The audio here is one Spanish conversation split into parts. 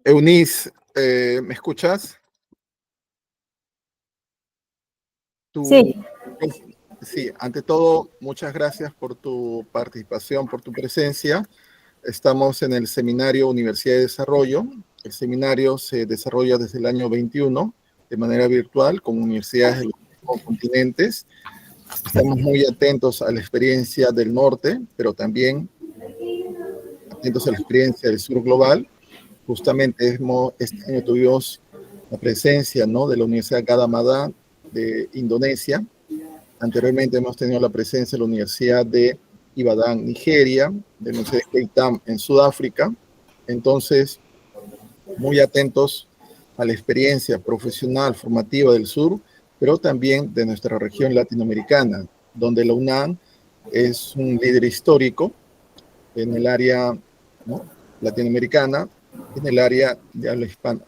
Eunice, ¿me escuchas? Sí. Sí, ante todo, muchas gracias por tu participación, por tu presencia. Estamos en el seminario Universidad de Desarrollo. El seminario se desarrolla desde el año 21 de manera virtual con universidades de los 5 continentes. Estamos muy atentos a la experiencia del norte, pero también atentos a la experiencia del sur global. Justamente este año tuvimos la presencia, ¿no?, de la Universidad Gadjah Mada de Indonesia. Anteriormente hemos tenido la presencia de la Universidad de Ibadan, Nigeria, de la Universidad de Cape Town en Sudáfrica. Entonces, muy atentos a la experiencia profesional, formativa del sur, pero también de nuestra región latinoamericana, donde la UNAM es un líder histórico en el área, ¿no?, latinoamericana, en el área de habla hispana.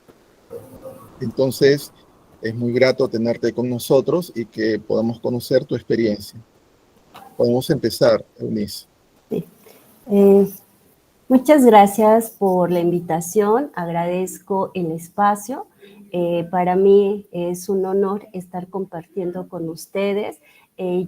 Entonces, es muy grato tenerte con nosotros y que podamos conocer tu experiencia. Podemos empezar, Eunice. Sí. Muchas gracias por la invitación, agradezco el espacio. Para mí es un honor estar compartiendo con ustedes.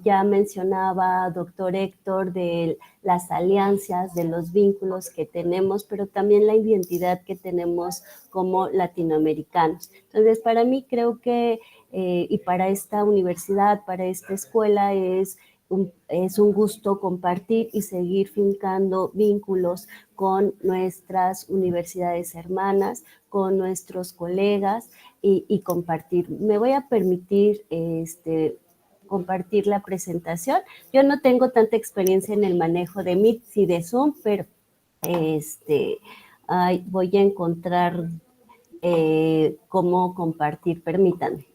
Ya mencionaba doctor Héctor de las alianzas, de los vínculos que tenemos, pero también la identidad que tenemos como latinoamericanos. Entonces, para mí creo que, y para esta universidad, para esta escuela, es un gusto compartir y seguir fincando vínculos con nuestras universidades hermanas, con nuestros colegas y compartir. Me voy a permitir compartir la presentación. Yo no tengo tanta experiencia en el manejo de Meet y de Zoom, pero voy a encontrar cómo compartir. Permítanme.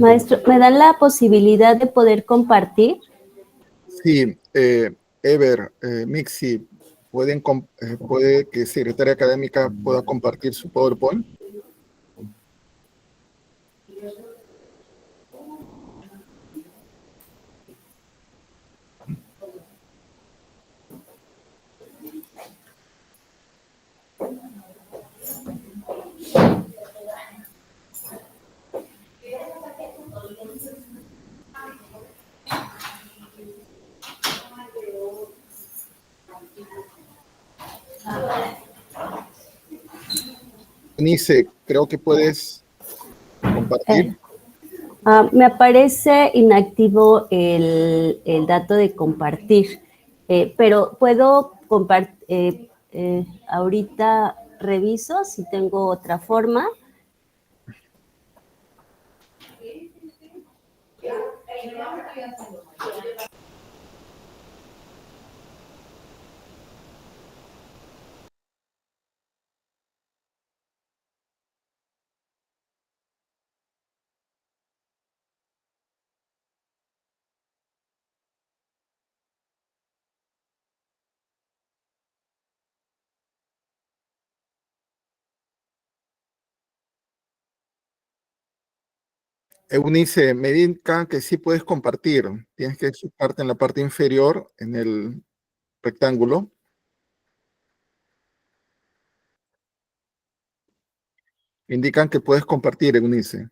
Maestro, ¿me dan la posibilidad de poder compartir? Sí, Ever, Mixi, ¿puede que secretaria académica pueda compartir su PowerPoint? Nice, creo que puedes compartir. Me aparece inactivo el dato de compartir, pero puedo compartir, ahorita reviso si tengo otra forma. Eunice, me indican que sí puedes compartir. Tienes que parte en la parte inferior, en el rectángulo. Indican que puedes compartir, Eunice.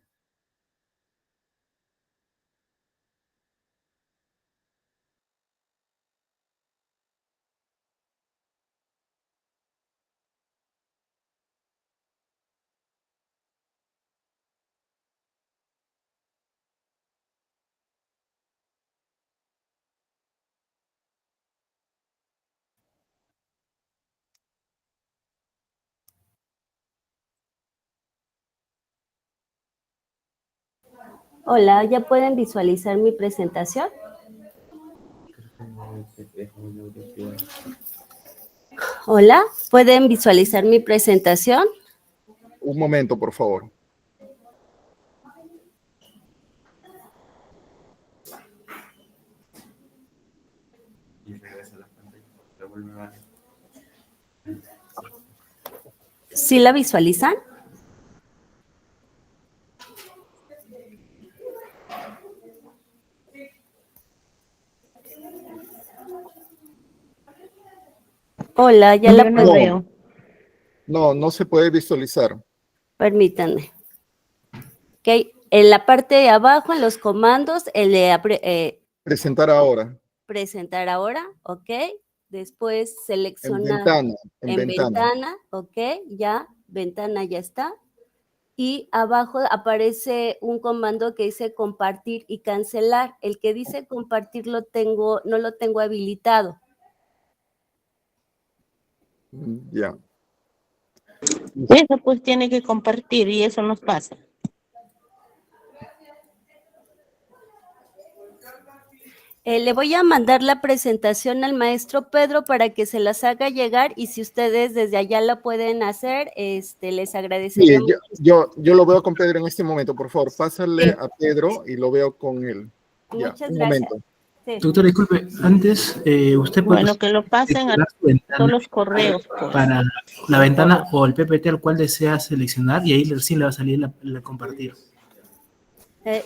Hola, ¿ya pueden visualizar mi presentación? Hola, ¿pueden visualizar mi presentación? Un momento, por favor. ¿Sí la visualizan? Hola, ya la no pueden. veo. No se puede visualizar. Permítanme. Ok, en la parte de abajo, en los comandos, el de Presentar ahora. presentar ahora, ok. Después En seleccionar ventana. en ventana, ok, ya, ventana ya está. Y abajo aparece un comando que dice compartir y cancelar. El que dice compartir no lo tengo habilitado. Ya. Eso pues tiene que compartir y eso nos pasa. Le voy a mandar la presentación al maestro Pedro para que se las haga llegar y si ustedes desde allá la pueden hacer, les agradecería Sí, mucho. yo lo veo con Pedro en este momento, por favor. Pásale Sí, a Pedro y lo veo con él. Ya, muchas un gracias. momento. Sí. Doctora, disculpe, antes usted puede Bueno, que lo pasen a seleccionar su todos ventana los correos, por para la ventana favor. o el PPT al cual desea seleccionar y ahí recién le va a salir la compartir.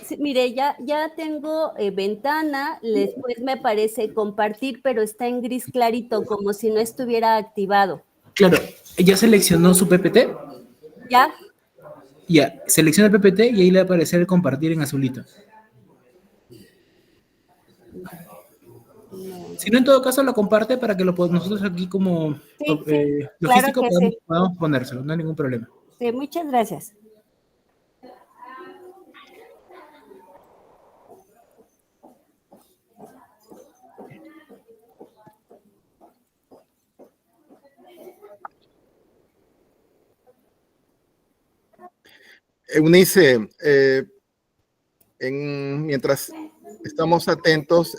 Sí, mire, ya tengo ventana, después me aparece compartir, pero está en gris clarito, como si no estuviera activado. Claro, ya seleccionó su PPT, ¿Ya? ya, selecciona el PPT y ahí le va a aparecer el compartir en azulito. No. Si no, en todo caso lo comparte para que nosotros aquí como Sí, sí, claro logístico que sí. podamos ponérselo, no hay ningún problema. Sí, muchas gracias. Eunice, mientras estamos atentos,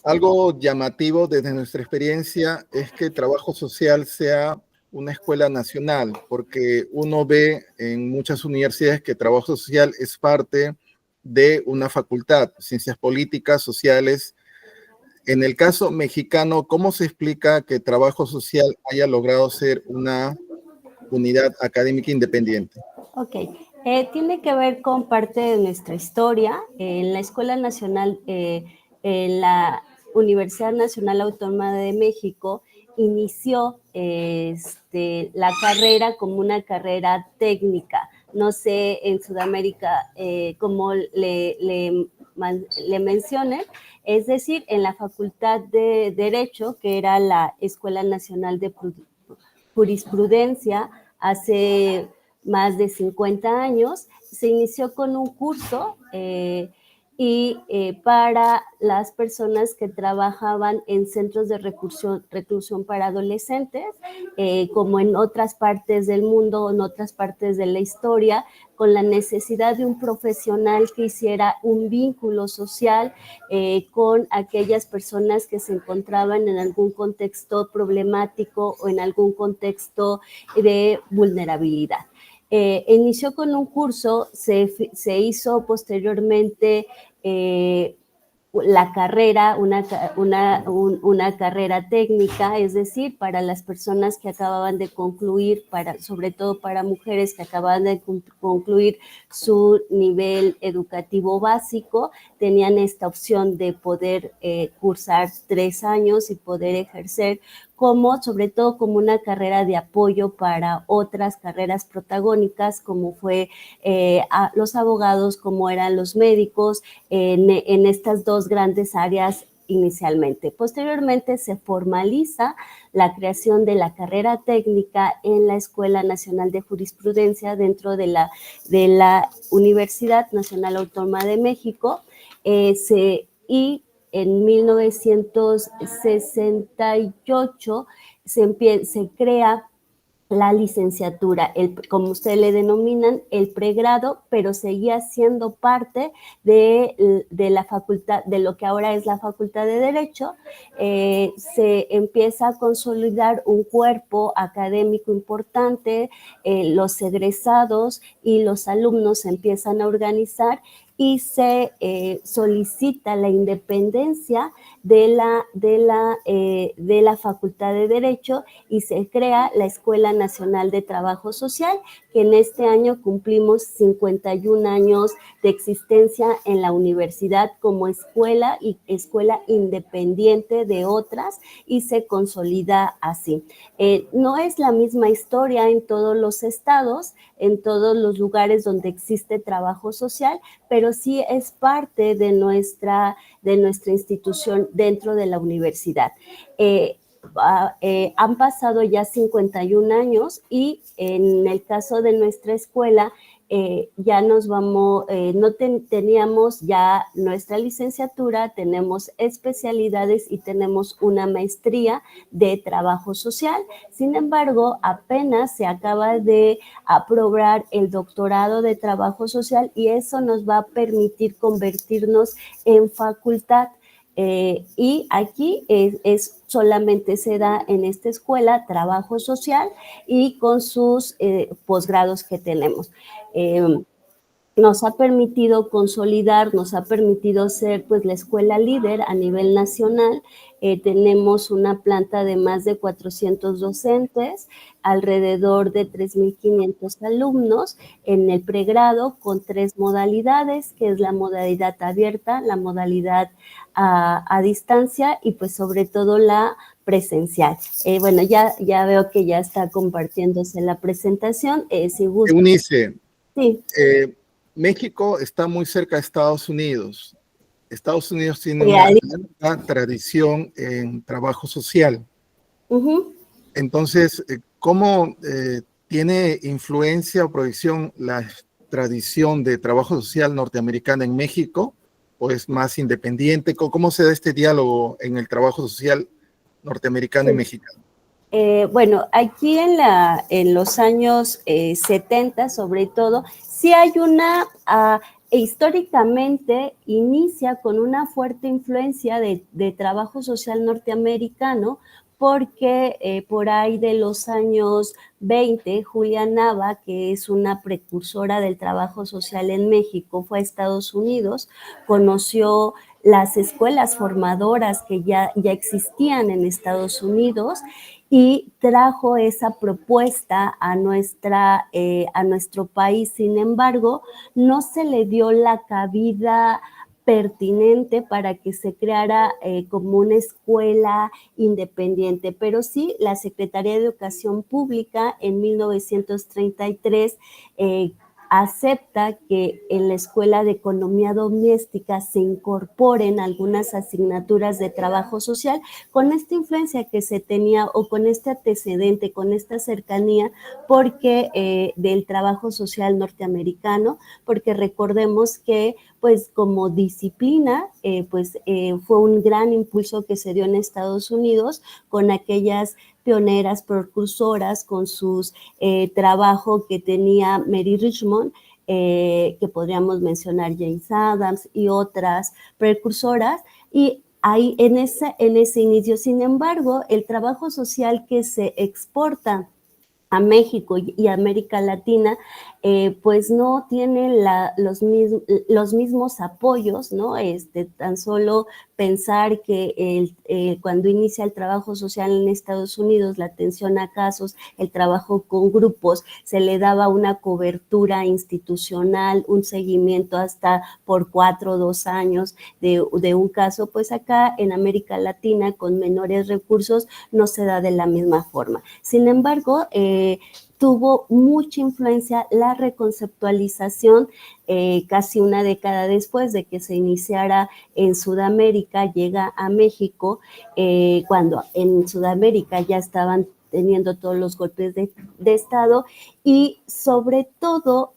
algo llamativo desde nuestra experiencia es que trabajo social sea una escuela nacional, porque uno ve en muchas universidades que trabajo social es parte de una facultad, ciencias políticas, sociales. En el caso mexicano, ¿cómo se explica que trabajo social haya logrado ser una unidad académica independiente? Ok, tiene que ver con parte de nuestra historia. En la Escuela Nacional, en la Universidad Nacional Autónoma de México, inició la carrera como una carrera técnica. No sé en Sudamérica cómo le mencionen, es decir, en la Facultad de Derecho, que era la Escuela Nacional de Jurisprudencia, hace más de 50 años, se inició con un curso para las personas que trabajaban en centros de reclusión para adolescentes, como en otras partes del mundo, en otras partes de la historia, con la necesidad de un profesional que hiciera un vínculo social con aquellas personas que se encontraban en algún contexto problemático o en algún contexto de vulnerabilidad. Inició con un curso, se hizo posteriormente la carrera, una carrera técnica, es decir, para las personas que acababan de concluir, sobre todo para mujeres que acababan de concluir su nivel educativo básico, tenían esta opción de poder cursar 3 años y poder ejercer sobre todo como una carrera de apoyo para otras carreras protagónicas, como fue los abogados, como eran los médicos, en estas 2 grandes áreas inicialmente. Posteriormente se formaliza la creación de la carrera técnica en la Escuela Nacional de Jurisprudencia dentro de la Universidad Nacional Autónoma de México, y en 1968 se crea la licenciatura, como ustedes le denominan, el pregrado, pero seguía siendo parte de la facultad, de lo que ahora es la Facultad de Derecho. Se empieza a consolidar un cuerpo académico importante, los egresados y los alumnos se empiezan a organizar y se solicita la independencia de la Facultad de Derecho y se crea la Escuela Nacional de Trabajo Social, que en este año cumplimos 51 años de existencia en la universidad como escuela independiente de otras y se consolida así. No es la misma historia en todos los estados, en todos los lugares donde existe trabajo social, pero sí es parte de nuestra institución dentro de la universidad. Han pasado ya 51 años y en el caso de nuestra escuela ya teníamos ya nuestra licenciatura, tenemos especialidades y tenemos una maestría de trabajo social. Sin embargo, apenas se acaba de aprobar el doctorado de trabajo social y eso nos va a permitir convertirnos en facultad. Y aquí solamente se da en esta escuela trabajo social y con sus posgrados que tenemos. Nos ha permitido consolidar, nos ha permitido ser pues la escuela líder a nivel nacional. Tenemos una planta de más de 400 docentes, alrededor de 3,500 alumnos en el pregrado con 3 modalidades, que es la modalidad abierta, la modalidad a distancia y pues sobre todo la presencial. Bueno, ya veo que ya está compartiéndose la presentación. Si gusta. Eunice, sí. México está muy cerca de Estados Unidos. Estados Unidos tiene una tradición en trabajo social. Entonces, ¿cómo tiene influencia o proyección la tradición de trabajo social norteamericana en México? ¿O es más independiente? ¿Cómo se da este diálogo en el trabajo social norteamericano y mexicano? Bueno, aquí en los años 70, sobre todo, sí hay históricamente inicia con una fuerte influencia de trabajo social norteamericano, porque por ahí de los años 20, Julia Nava, que es una precursora del trabajo social en México, fue a Estados Unidos, conoció las escuelas formadoras que ya existían en Estados Unidos y trajo esa propuesta a nuestro país. Sin embargo, no se le dio la cabida pertinente para que se creara como una escuela independiente, pero sí la Secretaría de Educación Pública en 1933 acepta que en la Escuela de Economía Doméstica se incorporen algunas asignaturas de trabajo social con esta influencia que se tenía o con este antecedente, con esta cercanía porque del trabajo social norteamericano, porque recordemos que pues como disciplina fue un gran impulso que se dio en Estados Unidos con aquellas pioneras, precursoras, con sus trabajo que tenía Mary Richmond, que podríamos mencionar James Adams y otras precursoras, y ahí en ese inicio. Sin embargo, el trabajo social que se exporta a México y América Latina, pues no tiene los mismos apoyos, ¿no? Tan solo pensar que cuando inicia el trabajo social en Estados Unidos, la atención a casos, el trabajo con grupos, se le daba una cobertura institucional, un seguimiento hasta por 4 o 2 años de un caso, pues acá en América Latina, con menores recursos, no se da de la misma forma. Sin embargo, tuvo mucha influencia la reconceptualización casi una década después de que se iniciara en Sudamérica, llega a México, cuando en Sudamérica ya estaban teniendo todos los golpes de Estado, y sobre todo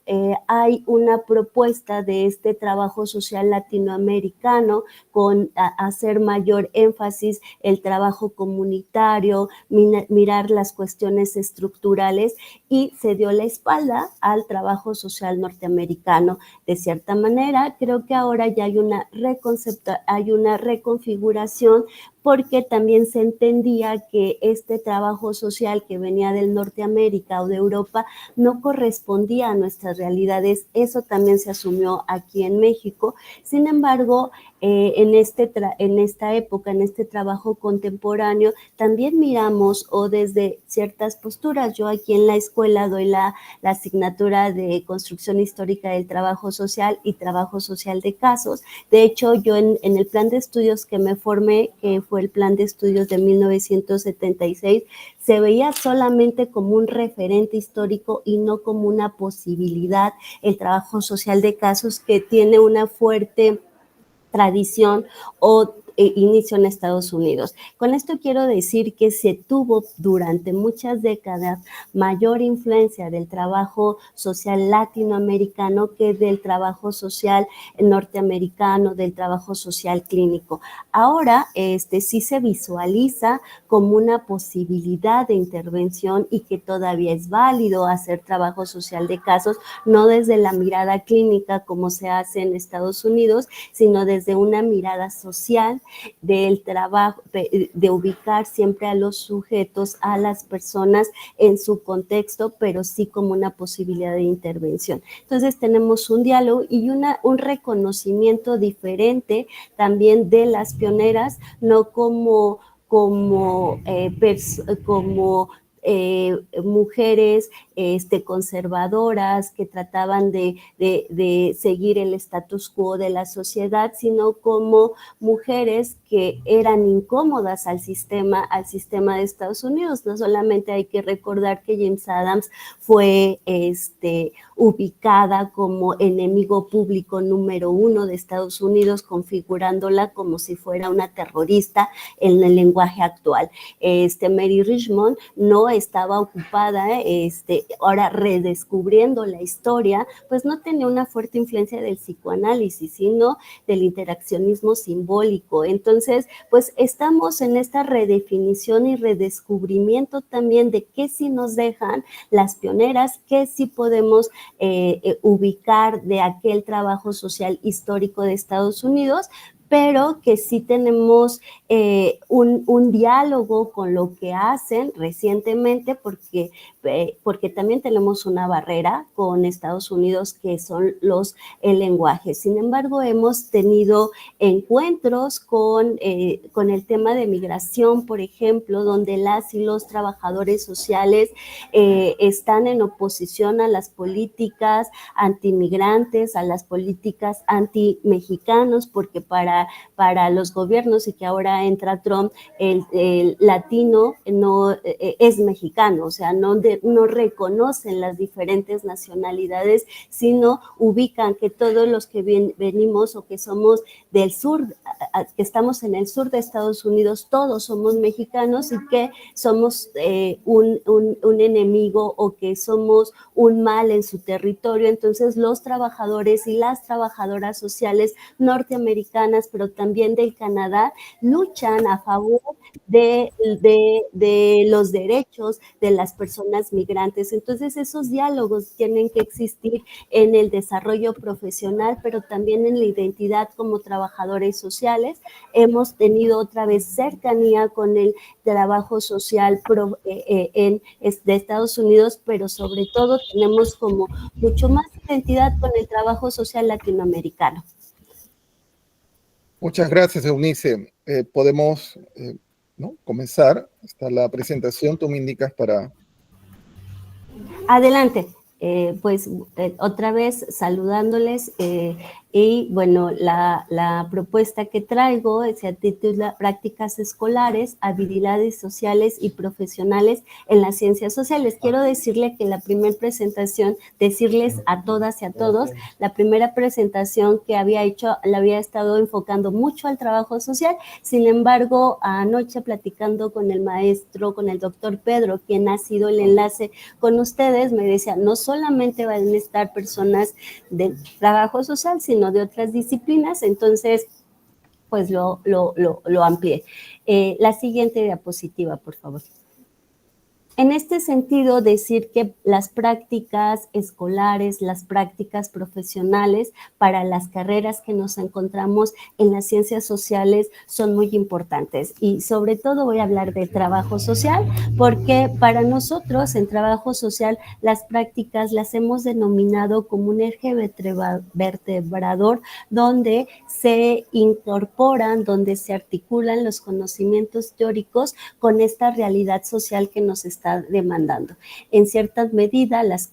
hay una propuesta de este trabajo social latinoamericano con hacer mayor énfasis el trabajo comunitario, mirar las cuestiones estructurales, y se dio la espalda al trabajo social norteamericano. De cierta manera, creo que ahora ya hay una reconfiguración, porque también se entendía que este trabajo social que venía del Norteamérica o de Europa no correspondía a nuestras realidades. Eso también se asumió aquí en México. Sin embargo, en esta época, en este trabajo contemporáneo, también miramos, o desde ciertas posturas, yo aquí en la escuela doy la asignatura de Construcción Histórica del Trabajo Social y Trabajo Social de Casos. De hecho, yo en el plan de estudios que me formé, que fue el plan de estudios de 1976, se veía solamente como un referente histórico y no como una posibilidad el trabajo social de casos, que tiene una fuerte tradición o inicio en Estados Unidos. Con esto quiero decir que se tuvo durante muchas décadas mayor influencia del trabajo social latinoamericano que del trabajo social norteamericano, del trabajo social clínico. Ahora sí se visualiza como una posibilidad de intervención, y que todavía es válido hacer trabajo social de casos, no desde la mirada clínica como se hace en Estados Unidos, sino desde una mirada social del trabajo, de ubicar siempre a los sujetos, a las personas en su contexto, pero sí como una posibilidad de intervención. Entonces tenemos un diálogo y un reconocimiento diferente también de las pioneras, no como mujeres conservadoras que trataban de seguir el status quo de la sociedad, sino como mujeres que eran incómodas al sistema de Estados Unidos. No solamente hay que recordar que James Adams fue ubicada como enemigo público número 1 de Estados Unidos, configurándola como si fuera una terrorista en el lenguaje actual. Mary Richmond no estaba ocupada, ahora redescubriendo la historia, pues no tenía una fuerte influencia del psicoanálisis, sino del interaccionismo simbólico. Entonces, pues estamos en esta redefinición y redescubrimiento también de qué sí nos dejan las pioneras, qué sí podemos ubicar de aquel trabajo social histórico de Estados Unidos, pero que sí tenemos un diálogo con lo que hacen recientemente, porque también tenemos una barrera con Estados Unidos, que son el lenguaje. Sin embargo, hemos tenido encuentros con el tema de migración, por ejemplo, donde las y los trabajadores sociales están en oposición a las políticas antimigrantes, a las políticas anti-mexicanos, porque para los gobiernos, y que ahora entra Trump, el latino no es mexicano, o sea, no reconocen las diferentes nacionalidades, sino ubican que todos los que venimos o que somos del sur, que estamos en el sur de Estados Unidos, todos somos mexicanos, y que somos un enemigo, o que somos un mal en su territorio. Entonces los trabajadores y las trabajadoras sociales norteamericanas Filipinas, pero también del Canadá, luchan a favor de los derechos de las personas migrantes. Entonces, esos diálogos tienen que existir en el desarrollo profesional, pero también en la identidad como trabajadores sociales. Hemos tenido otra vez cercanía con el trabajo social de Estados Unidos, pero sobre todo tenemos como mucho más identidad con el trabajo social latinoamericano. Muchas gracias, Eunice. Podemos ¿no? comenzar. Está la presentación. Tú me indicas para... Adelante. Otra vez saludándoles y bueno, la propuesta que traigo se titula Prácticas Escolares, Habilidades Sociales y Profesionales en las Ciencias Sociales. Quiero decirle que la primera presentación, decirles a todas y a todos, la primera presentación que había hecho la había estado enfocando mucho al trabajo social. Sin embargo, anoche platicando con el maestro, con el doctor Pedro, quien ha sido el enlace con ustedes, me decía, no solamente van a estar personas de trabajo social, sino de otras disciplinas. Entonces, pues lo amplié. La siguiente diapositiva, por favor. En este sentido, decir que las prácticas escolares, las prácticas profesionales para las carreras que nos encontramos en las ciencias sociales son muy importantes. Y sobre todo voy a hablar de trabajo social, porque para nosotros en trabajo social las prácticas las hemos denominado como un eje vertebrador donde se incorporan, donde se articulan los conocimientos teóricos con esta realidad social que nos está demandando. En ciertas medidas,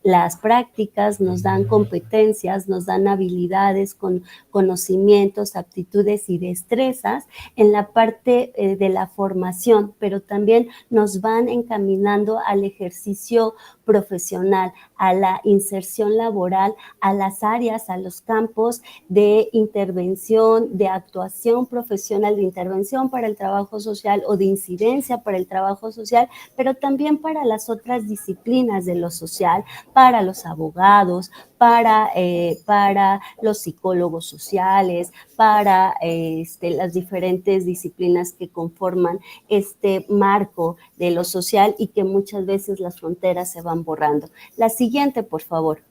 las prácticas nos dan competencias, nos dan habilidades, conocimientos, aptitudes y destrezas en la parte de la formación, pero también nos van encaminando al ejercicio profesional, a la inserción laboral, a las áreas, a los campos de intervención, de actuación profesional, de intervención para el trabajo social o de incidencia para el trabajo social, pero también para las otras disciplinas de lo social, para los abogados, para los psicólogos sociales, para las diferentes disciplinas que conforman este marco de lo social y que muchas veces las fronteras se van borrando. La siguiente, por favor.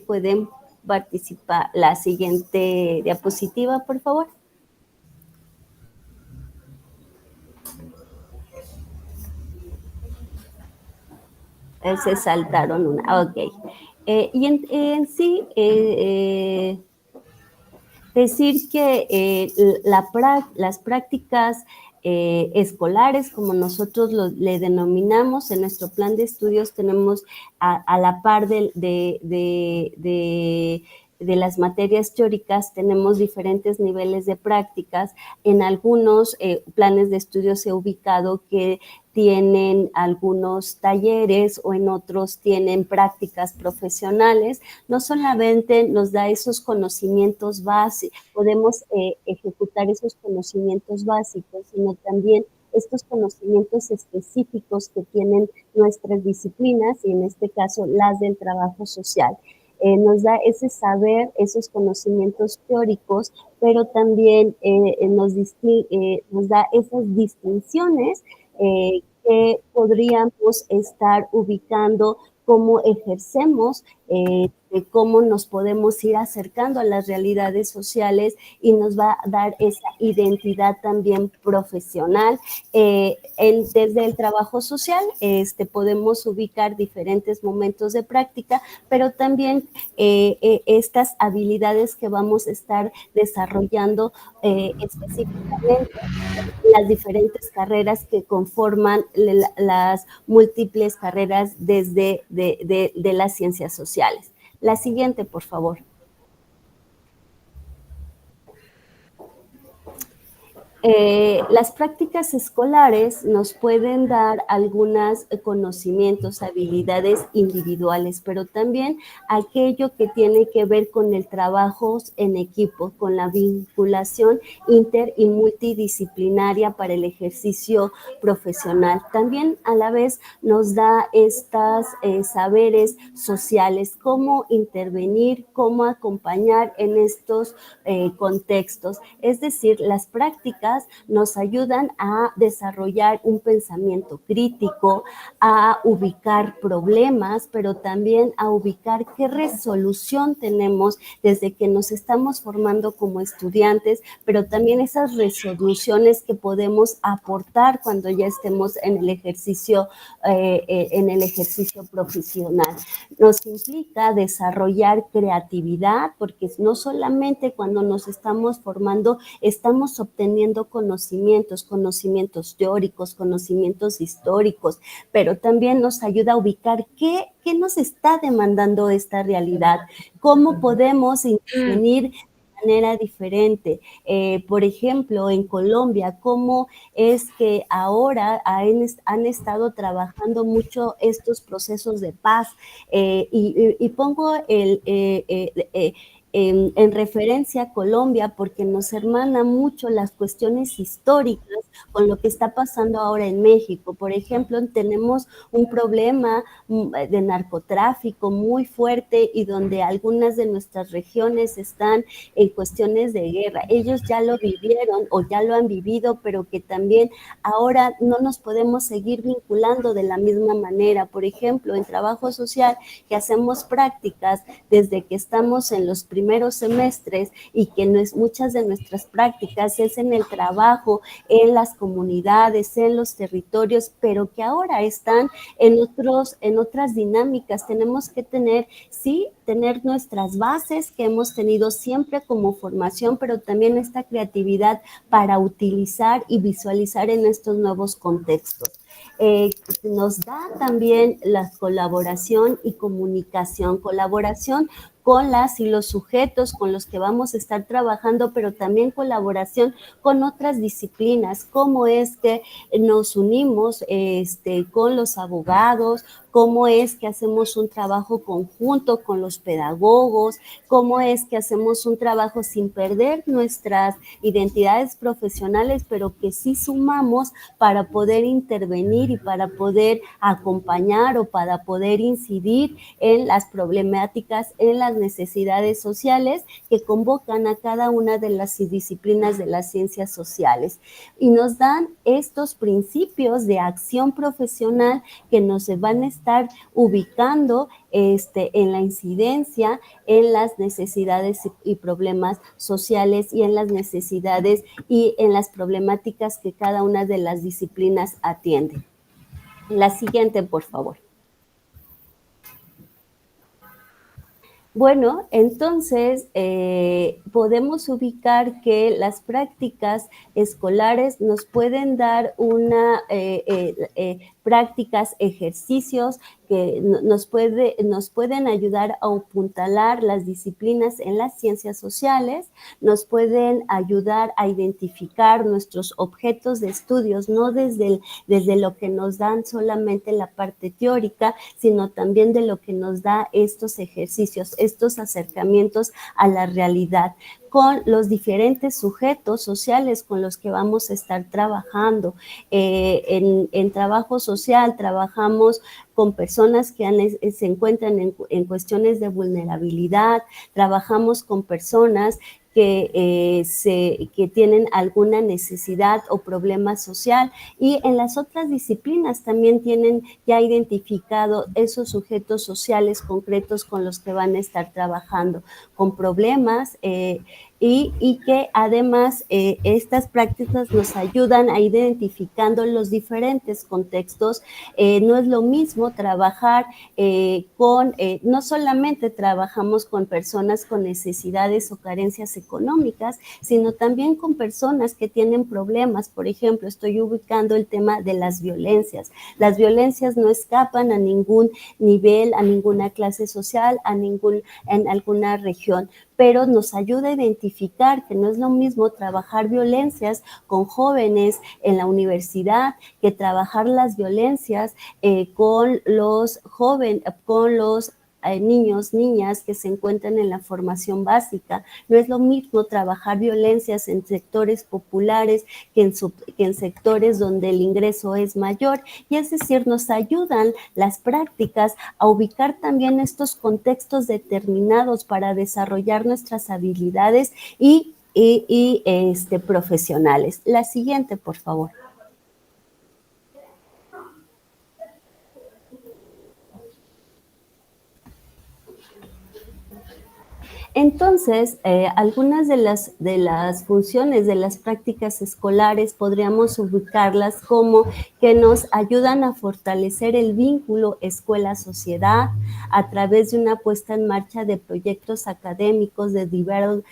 Pueden participar. La siguiente diapositiva, por favor. Se saltaron una, ok. Y en sí, decir que las prácticas escolares, como nosotros le denominamos, en nuestro plan de estudios tenemos a la par de las materias teóricas, tenemos diferentes niveles de prácticas. En algunos planes de estudios se ha ubicado que tienen algunos talleres o en otros tienen prácticas profesionales. No solamente nos da esos conocimientos básicos, podemos ejecutar esos conocimientos básicos, sino también estos conocimientos específicos que tienen nuestras disciplinas y en este caso las del trabajo social. Nos da ese saber, esos conocimientos teóricos, pero también nos da esas distinciones que podríamos estar ubicando cómo ejercemos, de cómo nos podemos ir acercando a las realidades sociales y nos va a dar esa identidad también profesional. Desde el trabajo social podemos ubicar diferentes momentos de práctica, pero también estas habilidades que vamos a estar desarrollando específicamente las diferentes carreras que conforman las múltiples carreras desde de las ciencias sociales. La siguiente, por favor. Las prácticas escolares nos pueden dar algunos conocimientos, habilidades individuales, pero también aquello que tiene que ver con el trabajo en equipo, con la vinculación inter y multidisciplinaria para el ejercicio profesional. También a la vez nos da estas saberes sociales, cómo intervenir, cómo acompañar en estos contextos. Es decir, las prácticas nos ayudan a desarrollar un pensamiento crítico, a ubicar problemas, pero también a ubicar qué resolución tenemos desde que nos estamos formando como estudiantes, pero también esas resoluciones que podemos aportar cuando ya estemos en el ejercicio profesional. Nos implica desarrollar creatividad, porque no solamente cuando nos estamos formando estamos obteniendo conocimientos teóricos, conocimientos históricos, pero también nos ayuda a ubicar qué nos está demandando esta realidad, cómo podemos intervenir de manera diferente. Por ejemplo, en Colombia, cómo es que ahora han estado trabajando mucho estos procesos de paz, y pongo en referencia a Colombia porque nos hermana mucho las cuestiones históricas con lo que está pasando ahora en México. Por ejemplo, tenemos un problema de narcotráfico muy fuerte y donde algunas de nuestras regiones están en cuestiones de guerra. Ellos ya lo vivieron o ya lo han vivido, pero que también ahora no nos podemos seguir vinculando de la misma manera. Por ejemplo, en trabajo social, que hacemos prácticas desde que estamos en los primeros semestres y que muchas de nuestras prácticas es en el trabajo, en las comunidades, en los territorios, pero que ahora están en otras dinámicas. Tenemos que tener nuestras bases que hemos tenido siempre como formación, pero también esta creatividad para utilizar y visualizar en estos nuevos contextos. Nos da también la colaboración y comunicación, colaboración con las y los sujetos con los que vamos a estar trabajando, pero también colaboración con otras disciplinas, cómo es que nos unimos con los abogados, cómo es que hacemos un trabajo conjunto con los pedagogos, cómo es que hacemos un trabajo sin perder nuestras identidades profesionales, pero que sí sumamos para poder intervenir y para poder acompañar o para poder incidir en las problemáticas, en las necesidades sociales que convocan a cada una de las disciplinas de las ciencias sociales. Y nos dan estos principios de acción profesional que nos van a estar ubicando en la incidencia, en las necesidades y problemas sociales y en las necesidades y en las problemáticas que cada una de las disciplinas atiende. La siguiente, por favor. Bueno, entonces podemos ubicar que las prácticas escolares nos pueden dar prácticas, ejercicios que nos pueden ayudar a apuntalar las disciplinas en las ciencias sociales, nos pueden ayudar a identificar nuestros objetos de estudios, no desde lo que nos dan solamente la parte teórica, sino también de lo que nos da estos ejercicios, estos acercamientos a la realidad, con los diferentes sujetos sociales con los que vamos a estar trabajando. En trabajo social trabajamos con personas que se encuentran en cuestiones de vulnerabilidad, trabajamos con personas que tienen alguna necesidad o problema social, y en las otras disciplinas también tienen ya identificado esos sujetos sociales concretos con los que van a estar trabajando, con problemas y que además estas prácticas nos ayudan a ir identificando los diferentes contextos. No es lo mismo trabajar no solamente trabajamos con personas con necesidades o carencias económicas, sino también con personas que tienen problemas. Por ejemplo, estoy ubicando el tema de las violencias. Las violencias no escapan a ningún nivel, a ninguna clase social, en alguna región, pero nos ayuda a identificar que no es lo mismo trabajar violencias con jóvenes en la universidad que trabajar las violencias con los jóvenes, con los niños, niñas que se encuentran en la formación básica. No es lo mismo trabajar violencias en sectores populares que en sectores donde el ingreso es mayor. Y es decir, nos ayudan las prácticas a ubicar también estos contextos determinados para desarrollar nuestras habilidades y profesionales. La siguiente, por favor. Entonces, algunas de las funciones de las prácticas escolares podríamos ubicarlas como que nos ayudan a fortalecer el vínculo escuela-sociedad a través de una puesta en marcha de proyectos académicos derivados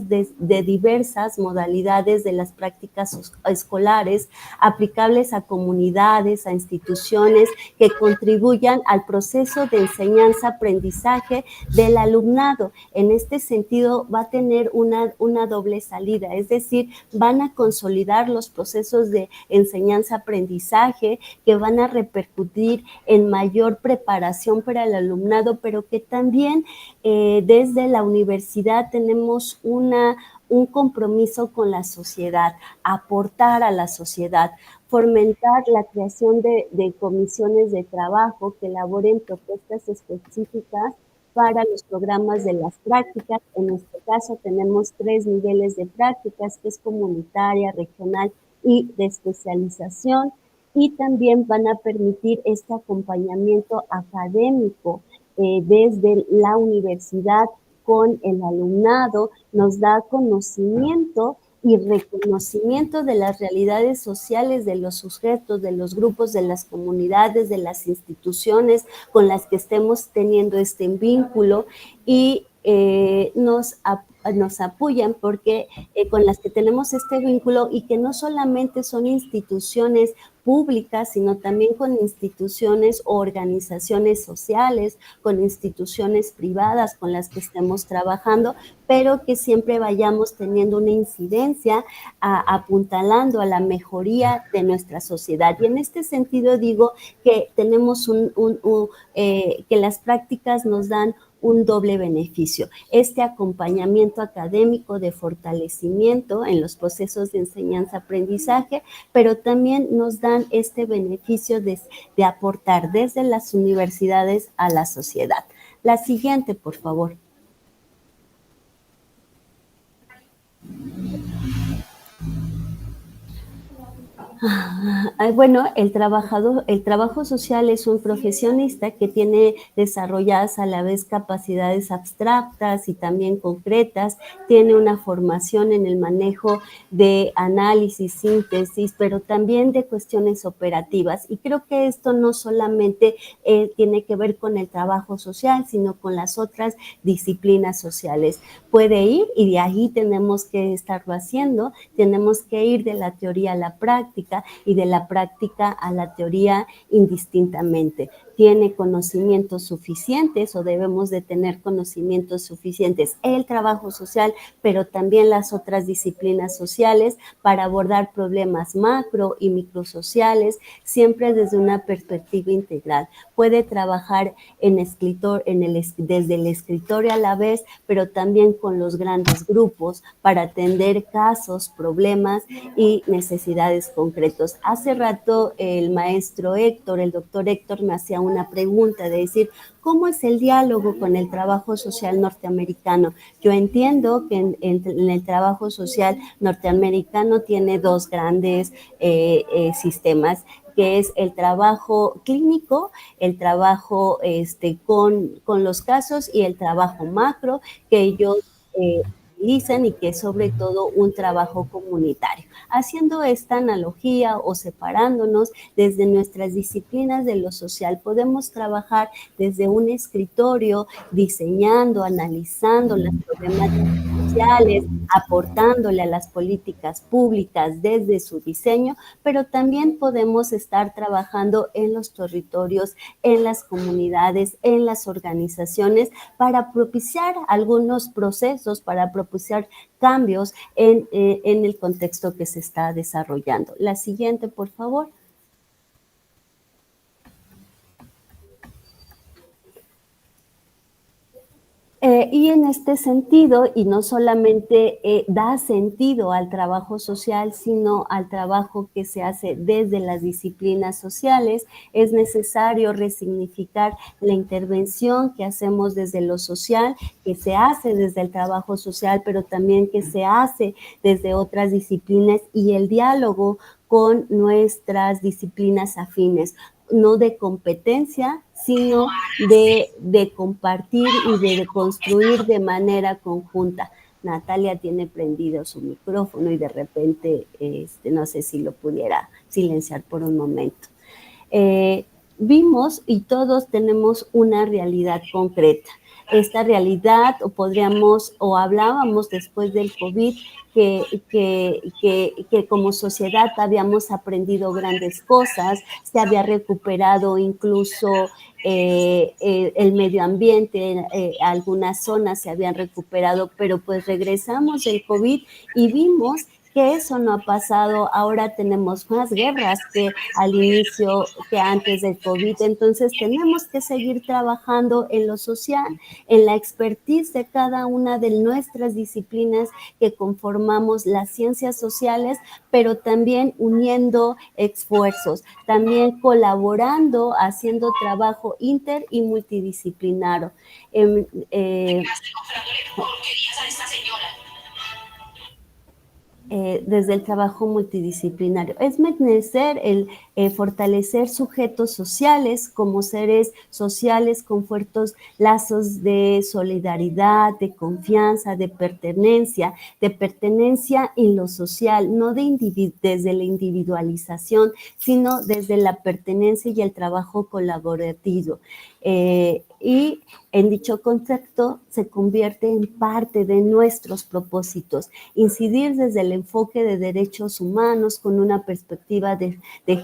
de diversas modalidades de las prácticas escolares, aplicables a comunidades, a instituciones que contribuyan al proceso de enseñanza-aprendizaje del alumnado. En este sentido va a tener una doble salida, es decir, van a consolidar los procesos de enseñanza-aprendizaje que van a repercutir en mayor preparación para el alumnado, pero que también desde la universidad tenemos un compromiso con la sociedad, aportar a la sociedad, fomentar la creación de comisiones de trabajo que elaboren propuestas específicas para los programas de las prácticas. En este caso tenemos 3 niveles de prácticas, que es comunitaria, regional y de especialización, y también van a permitir este acompañamiento académico desde la universidad con el alumnado, nos da conocimiento y reconocimiento de las realidades sociales de los sujetos, de los grupos, de las comunidades, de las instituciones con las que estemos teniendo este vínculo, y nos apoyan porque con las que tenemos este vínculo, y que no solamente son instituciones públicas, sino también con instituciones o organizaciones sociales, con instituciones privadas con las que estemos trabajando, pero que siempre vayamos teniendo una incidencia apuntalando a la mejoría de nuestra sociedad. Y en este sentido digo que tenemos que las prácticas nos dan un doble beneficio: este acompañamiento académico de fortalecimiento en los procesos de enseñanza-aprendizaje, pero también nos dan este beneficio de aportar desde las universidades a la sociedad. La siguiente, por favor. Bueno, el trabajo social es un profesionista que tiene desarrolladas a la vez capacidades abstractas y también concretas, tiene una formación en el manejo de análisis, síntesis, pero también de cuestiones operativas. Y creo que esto no solamente tiene que ver con el trabajo social, sino con las otras disciplinas sociales. Puede ir, y de ahí tenemos que estarlo haciendo, tenemos que ir de la teoría a la práctica, y de la práctica a la teoría indistintamente. ¿Tiene conocimientos suficientes, o debemos de tener conocimientos suficientes el trabajo social, pero también las otras disciplinas sociales, para abordar problemas macro y microsociales, siempre desde una perspectiva integral? Puede trabajar desde el escritorio a la vez, pero también con los grandes grupos para atender casos, problemas y necesidades concretos. Hace rato el maestro Héctor, el doctor Héctor, me hacía una pregunta de decir, ¿cómo es el diálogo con el trabajo social norteamericano? Yo entiendo que en el trabajo social norteamericano tiene 2 grandes sistemas, que es el trabajo clínico, el trabajo con los casos, y el trabajo macro, que ellos utilizan, y que es sobre todo un trabajo comunitario. Haciendo esta analogía o separándonos desde nuestras disciplinas de lo social, podemos trabajar desde un escritorio diseñando, analizando las problemáticas sociales, aportándole a las políticas públicas desde su diseño, pero también podemos estar trabajando en los territorios, en las comunidades, en las organizaciones, para propiciar algunos procesos, para propiciar cambios en el contexto que se está desarrollando. La siguiente, por favor. Y en este sentido, y no solamente da sentido al trabajo social, sino al trabajo que se hace desde las disciplinas sociales, es necesario resignificar la intervención que hacemos desde lo social, que se hace desde el trabajo social, pero también que se hace desde otras disciplinas, y el diálogo con nuestras disciplinas afines, no de competencia, sino de compartir y de construir de manera conjunta. Natalia tiene prendido su micrófono y de repente, no sé si lo pudiera silenciar por un momento. Vimos y todos tenemos una realidad concreta. Esta realidad, o hablábamos después del COVID, que como sociedad habíamos aprendido grandes cosas, se había recuperado incluso el medio ambiente, algunas zonas se habían recuperado, pero pues regresamos del COVID y vimos que eso no ha pasado. Ahora tenemos más guerras que al inicio, que antes del COVID. Entonces tenemos que seguir trabajando en lo social, en la expertise de cada una de nuestras disciplinas que conformamos las ciencias sociales, pero también uniendo esfuerzos, también colaborando, haciendo trabajo inter y multidisciplinario. Desde el trabajo multidisciplinario. Es menester el fortalecer sujetos sociales como seres sociales con fuertes lazos de solidaridad, de confianza, de pertenencia en lo social, no desde la individualización, sino desde la pertenencia y el trabajo colaborativo. Y en dicho concepto se convierte en parte de nuestros propósitos, incidir desde el enfoque de derechos humanos con una perspectiva de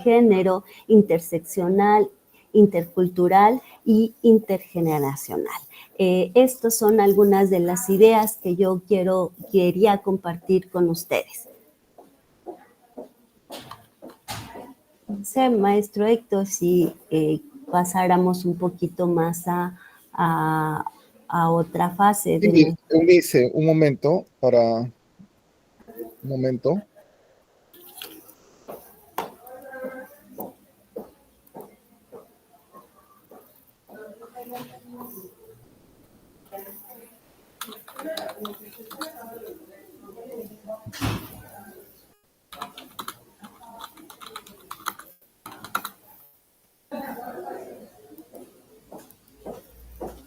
género, interseccional, intercultural y intergeneracional. Estas son algunas de las ideas que yo quería compartir con ustedes. No sé, maestro Héctor, si pasáramos un poquito más a otra fase. Sí, Eunice, un momento.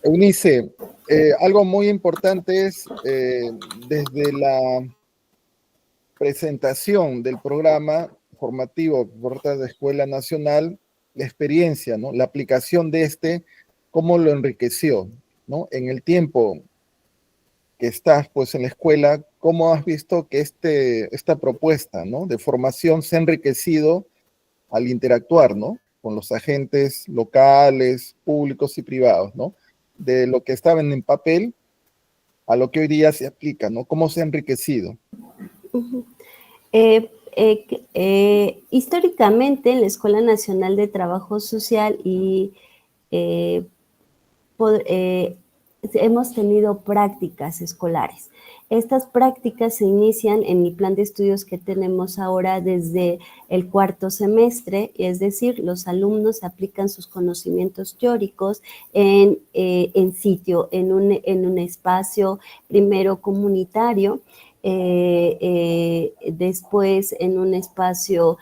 Eunice, algo muy importante es desde la presentación del programa formativo por parte de Escuela Nacional, la experiencia, ¿no? La aplicación de cómo lo enriqueció, ¿no? En el tiempo que estás pues en la escuela, ¿cómo has visto que esta propuesta, ¿no? De formación se ha enriquecido al interactuar, ¿no? Con los agentes locales, públicos y privados, ¿no? De lo que estaba en papel a lo que hoy día se aplica, ¿no? ¿Cómo se ha enriquecido? Históricamente en la Escuela Nacional de Trabajo Social hemos tenido prácticas escolares. Estas prácticas se inician en el plan de estudios que tenemos ahora desde el cuarto semestre, es decir, los alumnos aplican sus conocimientos teóricos en sitio, en un espacio primero comunitario, después en un espacio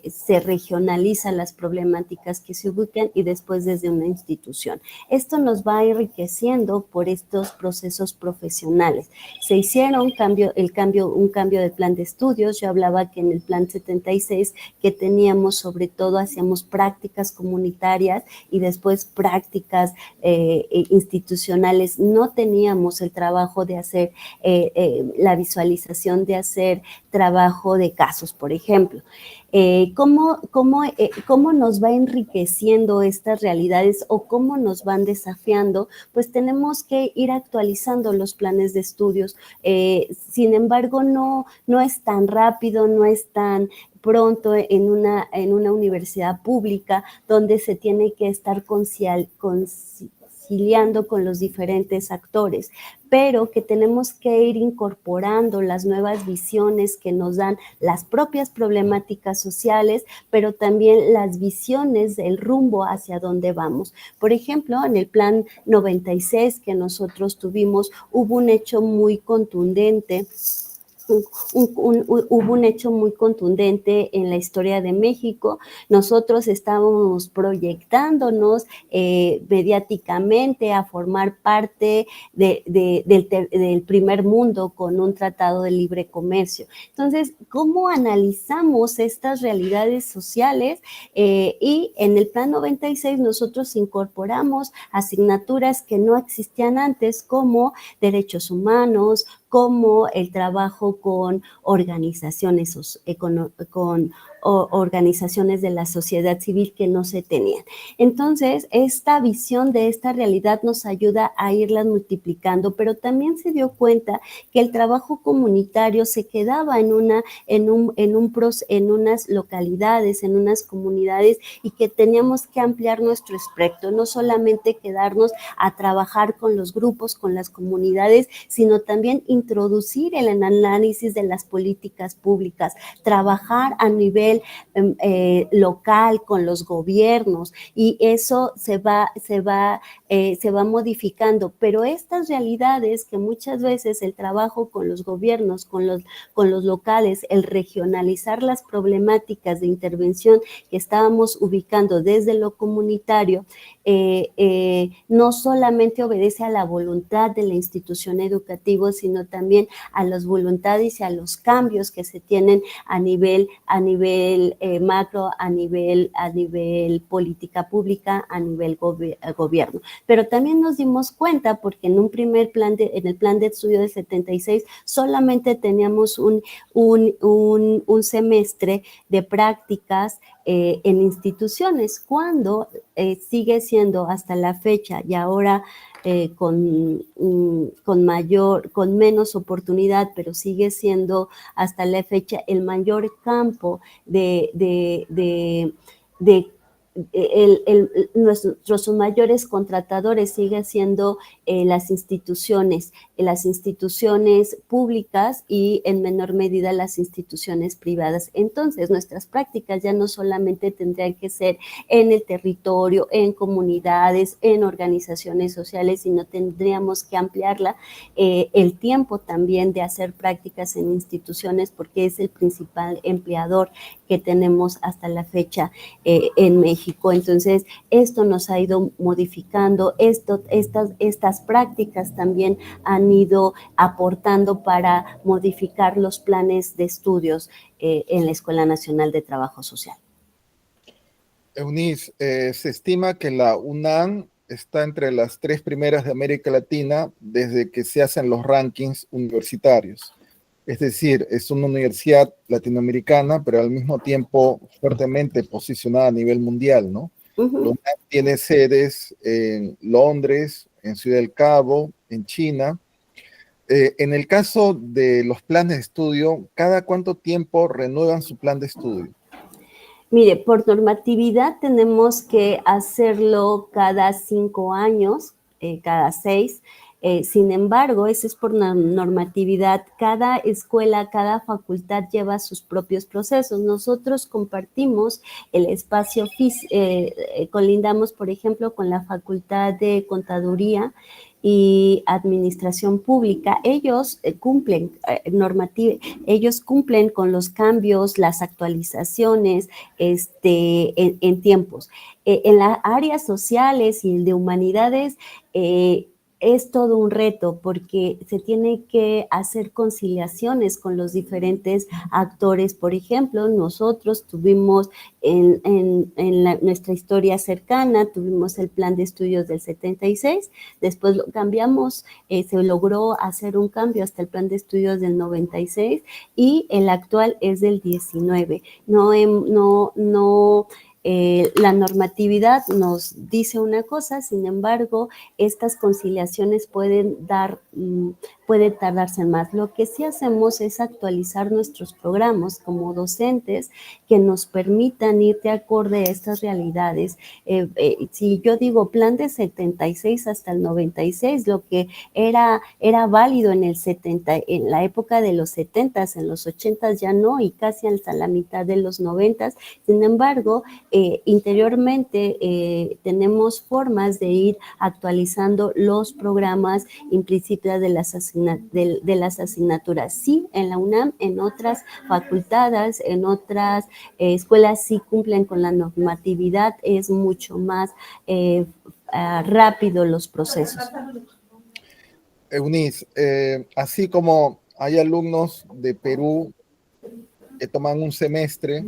se regionalizan las problemáticas que se ubican y después desde una institución. Esto nos va enriqueciendo por estos procesos profesionales. Se hicieron un cambio de plan de estudios. Yo hablaba que en el plan 76 que teníamos, sobre todo hacíamos prácticas comunitarias y después prácticas institucionales. No teníamos el trabajo de hacer la visualización, de hacer trabajo de casos, por ejemplo. ¿Cómo nos va enriqueciendo estas realidades o cómo nos van desafiando? Pues tenemos que ir actualizando los planes de estudios. Sin embargo, no es tan rápido, no es tan pronto en una universidad pública donde se tiene que estar conciliando con los diferentes actores, pero que tenemos que ir incorporando las nuevas visiones que nos dan las propias problemáticas sociales, pero también las visiones del rumbo hacia dónde vamos. Por ejemplo, en el plan 96 que nosotros tuvimos, hubo un hecho muy contundente. Hubo un hecho muy contundente en la historia de México. Nosotros estábamos proyectándonos mediáticamente a formar parte del primer mundo con un tratado de libre comercio. Entonces, ¿cómo analizamos estas realidades sociales? Y en el plan 96 nosotros incorporamos asignaturas que no existían antes, como derechos humanos, como el trabajo con organizaciones, organizaciones de la sociedad civil que no se tenían. Entonces, esta visión de esta realidad nos ayuda a irlas multiplicando, pero también se dio cuenta que el trabajo comunitario se quedaba en unas localidades, en unas comunidades, y que teníamos que ampliar nuestro espectro, no solamente quedarnos a trabajar con los grupos, con las comunidades, sino también introducir el análisis de las políticas públicas, trabajar a nivel local con los gobiernos, y eso se va modificando. Pero estas realidades que muchas veces el trabajo con los gobiernos, con los locales, el regionalizar las problemáticas de intervención que estábamos ubicando desde lo comunitario, no solamente obedece a la voluntad de la institución educativa, sino también a las voluntades y a los cambios que se tienen a nivel macro, a nivel política pública, a nivel gobierno. Pero también nos dimos cuenta, porque en el plan de estudio del 76 solamente teníamos un semestre de prácticas en instituciones, cuando sigue siendo hasta la fecha, y ahora con menos oportunidad, pero sigue siendo hasta la fecha el mayor campo nuestros mayores contratadores siguen siendo las instituciones públicas y en menor medida las instituciones privadas. Entonces, nuestras prácticas ya no solamente tendrían que ser en el territorio, en comunidades, en organizaciones sociales, sino tendríamos que ampliarla el tiempo también de hacer prácticas en instituciones, porque es el principal empleador que tenemos hasta la fecha en México. Entonces, esto nos ha ido modificando, estas prácticas también han ido aportando para modificar los planes de estudios en la Escuela Nacional de Trabajo Social. Eunice, se estima que la UNAM está entre las 3 primeras de América Latina desde que se hacen los rankings universitarios. Es decir, es una universidad latinoamericana, pero al mismo tiempo fuertemente posicionada a nivel mundial, ¿no? Uh-huh. La UNAM tiene sedes en Londres, en Ciudad del Cabo, en China. En el caso de los planes de estudio, ¿cada cuánto tiempo renuevan su plan de estudio? Mire, por normatividad tenemos que hacerlo cada 5 años, cada 6. Sin embargo, eso es por normatividad. Cada escuela, cada facultad lleva sus propios procesos. Nosotros compartimos el espacio, colindamos, por ejemplo, con la Facultad de Contaduría y Administración Pública. Ellos cumplen ellos cumplen con los cambios, las actualizaciones en tiempos. En las áreas sociales y de humanidades, es todo un reto porque se tiene que hacer conciliaciones con los diferentes actores. Por ejemplo, nosotros tuvimos nuestra historia cercana, tuvimos el plan de estudios del 76, después lo cambiamos, se logró hacer un cambio hasta el plan de estudios del 96 y el actual es del 19. La normatividad nos dice una cosa, sin embargo, estas conciliaciones pueden tardarse más. Lo que sí hacemos es actualizar nuestros programas como docentes que nos permitan ir de acorde a estas realidades. Si yo digo plan de 76 hasta el 96, lo que era válido en la época de los 70s, en los 80s ya no, y casi hasta la mitad de los 90s. Sin embargo, interiormente tenemos formas de ir actualizando los programas implícitas de las asignaturas. Sí, en la UNAM, en otras facultades, en otras escuelas sí cumplen con la normatividad, es mucho más rápido los procesos. Eunice, así como hay alumnos de Perú que toman un semestre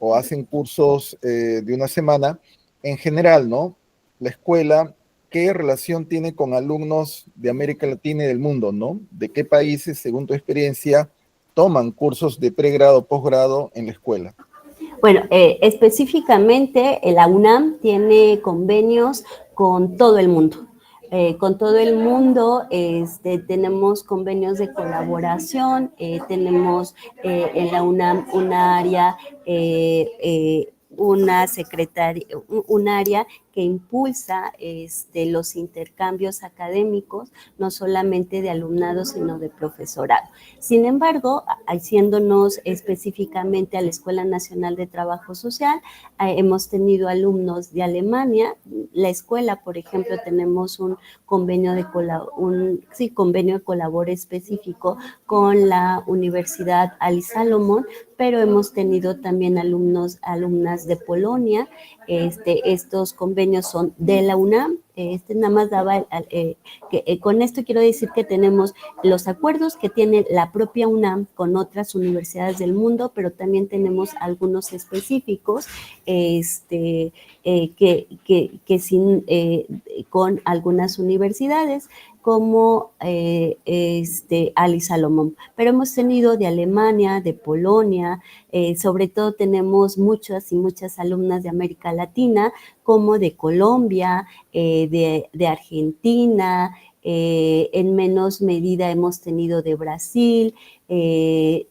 o hacen cursos de una semana, en general, ¿no? La escuela, ¿qué relación tiene con alumnos de América Latina y del mundo, ¿no? ¿De qué países, según tu experiencia, toman cursos de pregrado, posgrado en la escuela? Bueno, específicamente la UNAM tiene convenios con todo el mundo. Con todo el mundo tenemos convenios de colaboración, tenemos en la UNAM una área, un área que impulsa los intercambios académicos, no solamente de alumnado, sino de profesorado. Sin embargo, haciéndonos específicamente a la Escuela Nacional de Trabajo Social, hemos tenido alumnos de Alemania. La escuela, por ejemplo, tenemos un convenio de colabor específico con la Universidad Ali Salomón, pero hemos tenido también alumnas de Polonia. Estos convenios son de la UNAM. Nada más daba, con esto quiero decir que tenemos los acuerdos que tiene la propia UNAM con otras universidades del mundo, pero también tenemos algunos específicos con algunas universidades como Ali Salomón. Pero hemos tenido de Alemania, de Polonia, sobre todo tenemos muchas y muchas alumnas de América Latina, como de Colombia, de Argentina, en menos medida hemos tenido de Brasil, de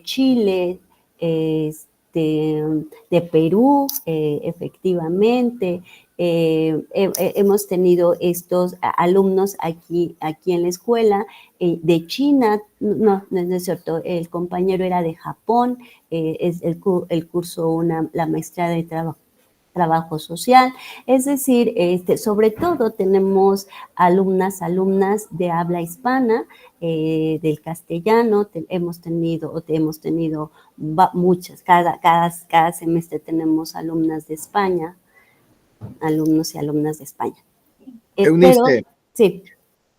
Chile, de Perú, efectivamente. Hemos tenido estos alumnos aquí en la escuela, de China, no es cierto, el compañero era de Japón, es el curso la maestría de trabajo social. Es decir, sobre todo tenemos alumnas de habla hispana, del castellano. Hemos tenido muchas, cada semestre tenemos alumnas de España, alumnos y alumnas de España. Eunice, sí.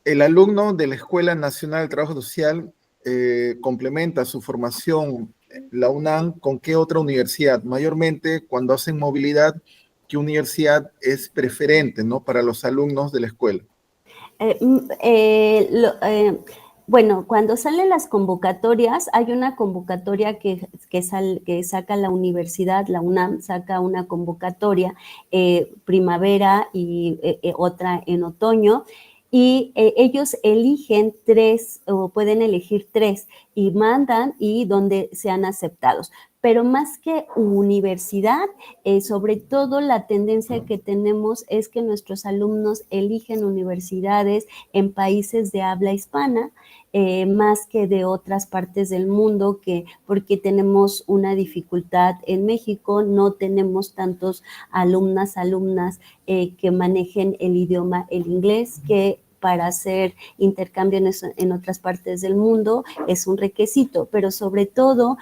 El alumno de la Escuela Nacional de Trabajo Social complementa su formación, la UNAM, ¿con qué otra universidad? Mayormente cuando hacen movilidad, ¿qué universidad es preferente, ¿no?, para los alumnos de la escuela? Bueno, cuando salen las convocatorias, hay una convocatoria que saca la universidad, la UNAM saca una convocatoria primavera y otra en otoño, y ellos eligen 3 o pueden elegir 3 y mandan y donde sean aceptados. pero más que universidad, sobre todo la tendencia que tenemos es que nuestros alumnos eligen universidades en países de habla hispana, más que de otras partes del mundo, porque tenemos una dificultad en México, no tenemos tantos alumnas que manejen el idioma, el inglés, que para hacer intercambio en otras partes del mundo es un requisito, pero sobre todo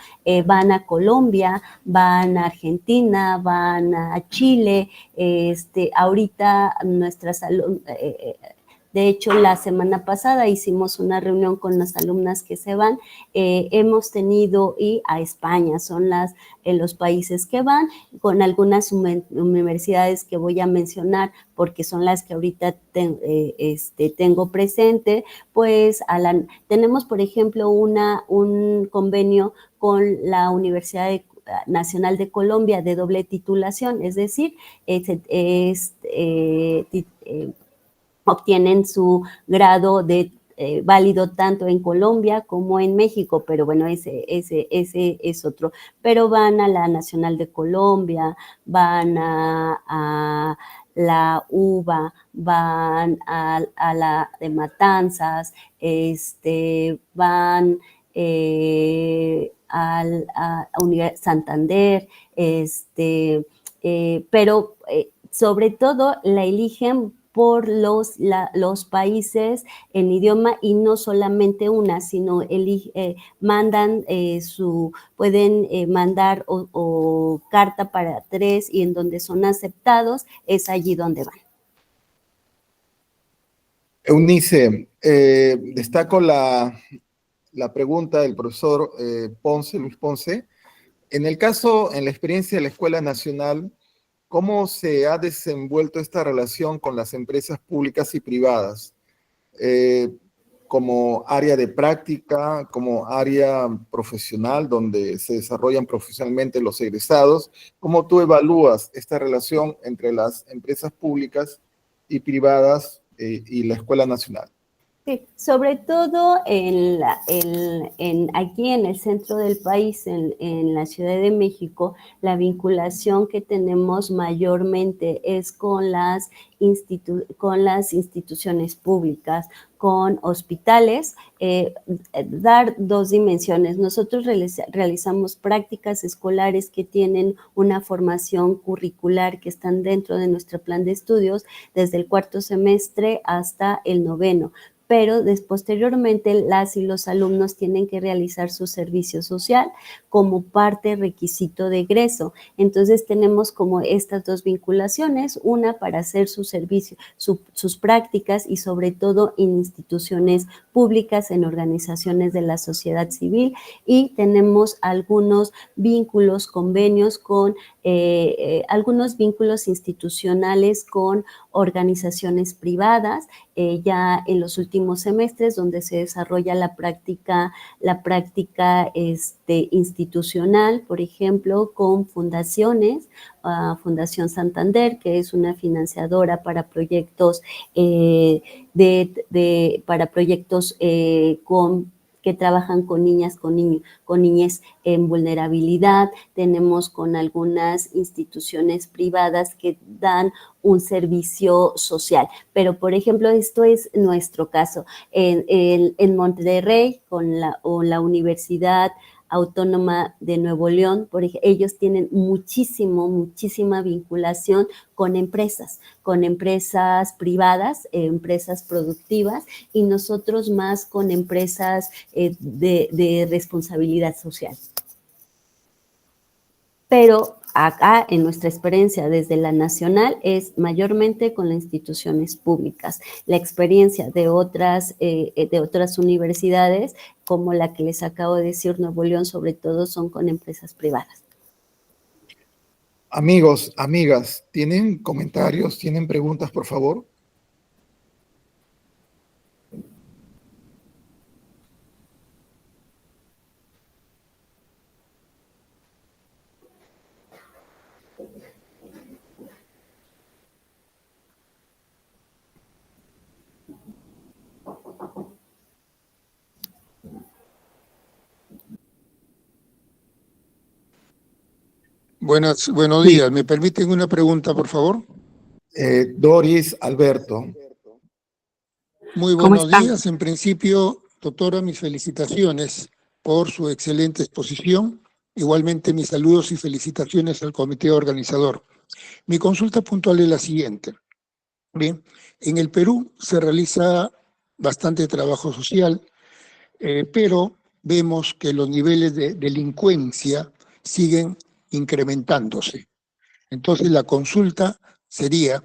van a Colombia, van a Argentina, van a Chile, ahorita nuestras de hecho, la semana pasada hicimos una reunión con las alumnas que se van, hemos tenido, y a España son los países que van, con algunas universidades que voy a mencionar porque son las que ahorita tengo presente, pues tenemos, por ejemplo, un convenio con la Universidad Nacional de Colombia de doble titulación, es decir, obtienen su grado de válido tanto en Colombia como en México, pero bueno, ese es otro. Pero van a la Nacional de Colombia, van a la UBA, van a la de Matanzas, van a Universidad Santander, pero sobre todo la eligen por los países en idioma, y no solamente una, sino mandan pueden mandar o carta para 3, y en donde son aceptados es allí donde van. Eunice, destaco la pregunta del profesor Luis Ponce. En la experiencia de la Escuela Nacional, ¿cómo se ha desenvuelto esta relación con las empresas públicas y privadas? Como área de práctica, como área profesional donde se desarrollan profesionalmente los egresados. ¿Cómo tú evalúas esta relación entre las empresas públicas y privadas y la Escuela Nacional? Sí, sobre todo aquí en el centro del país, en la Ciudad de México, la vinculación que tenemos mayormente es con las instituciones públicas, con hospitales. Dar 2 dimensiones. Nosotros realizamos prácticas escolares que tienen una formación curricular, que están dentro de nuestro plan de estudios desde el 4º semestre hasta el 9º. Pero posteriormente las y los alumnos tienen que realizar su servicio social como parte requisito de egreso. Entonces tenemos como estas 2 vinculaciones, una para hacer su servicio, sus prácticas, y sobre todo en instituciones públicas, en organizaciones de la sociedad civil, y tenemos algunos vínculos, convenios con algunos vínculos institucionales con organizaciones privadas, ya en los últimos semestres, donde se desarrolla la práctica institucional, por ejemplo, con fundaciones, Fundación Santander, que es una financiadora para proyectos que trabajan con niñas, con niñez en vulnerabilidad. Tenemos con algunas instituciones privadas que dan un servicio social. Pero, por ejemplo, esto es nuestro caso. En Monterrey, con la Universidad Autónoma de Nuevo León, ellos tienen muchísima vinculación con empresas privadas, empresas productivas, y nosotros más con empresas de responsabilidad social. Pero acá, en nuestra experiencia desde la nacional, es mayormente con las instituciones públicas. La experiencia de otras universidades, como la que les acabo de decir, Nuevo León, sobre todo, son con empresas privadas. Amigos, amigas, ¿tienen comentarios, tienen preguntas, por favor? Buenos Sí, días. ¿Me permiten una pregunta, por favor? Doris, Alberto. Muy ¿Cómo buenos están? días. En principio, doctora, mis felicitaciones por su excelente exposición. Igualmente, mis saludos y felicitaciones al comité organizador. Mi consulta puntual es la siguiente. Bien, en el Perú se realiza bastante trabajo social, pero vemos que los niveles de delincuencia siguen incrementándose. Entonces, la consulta sería,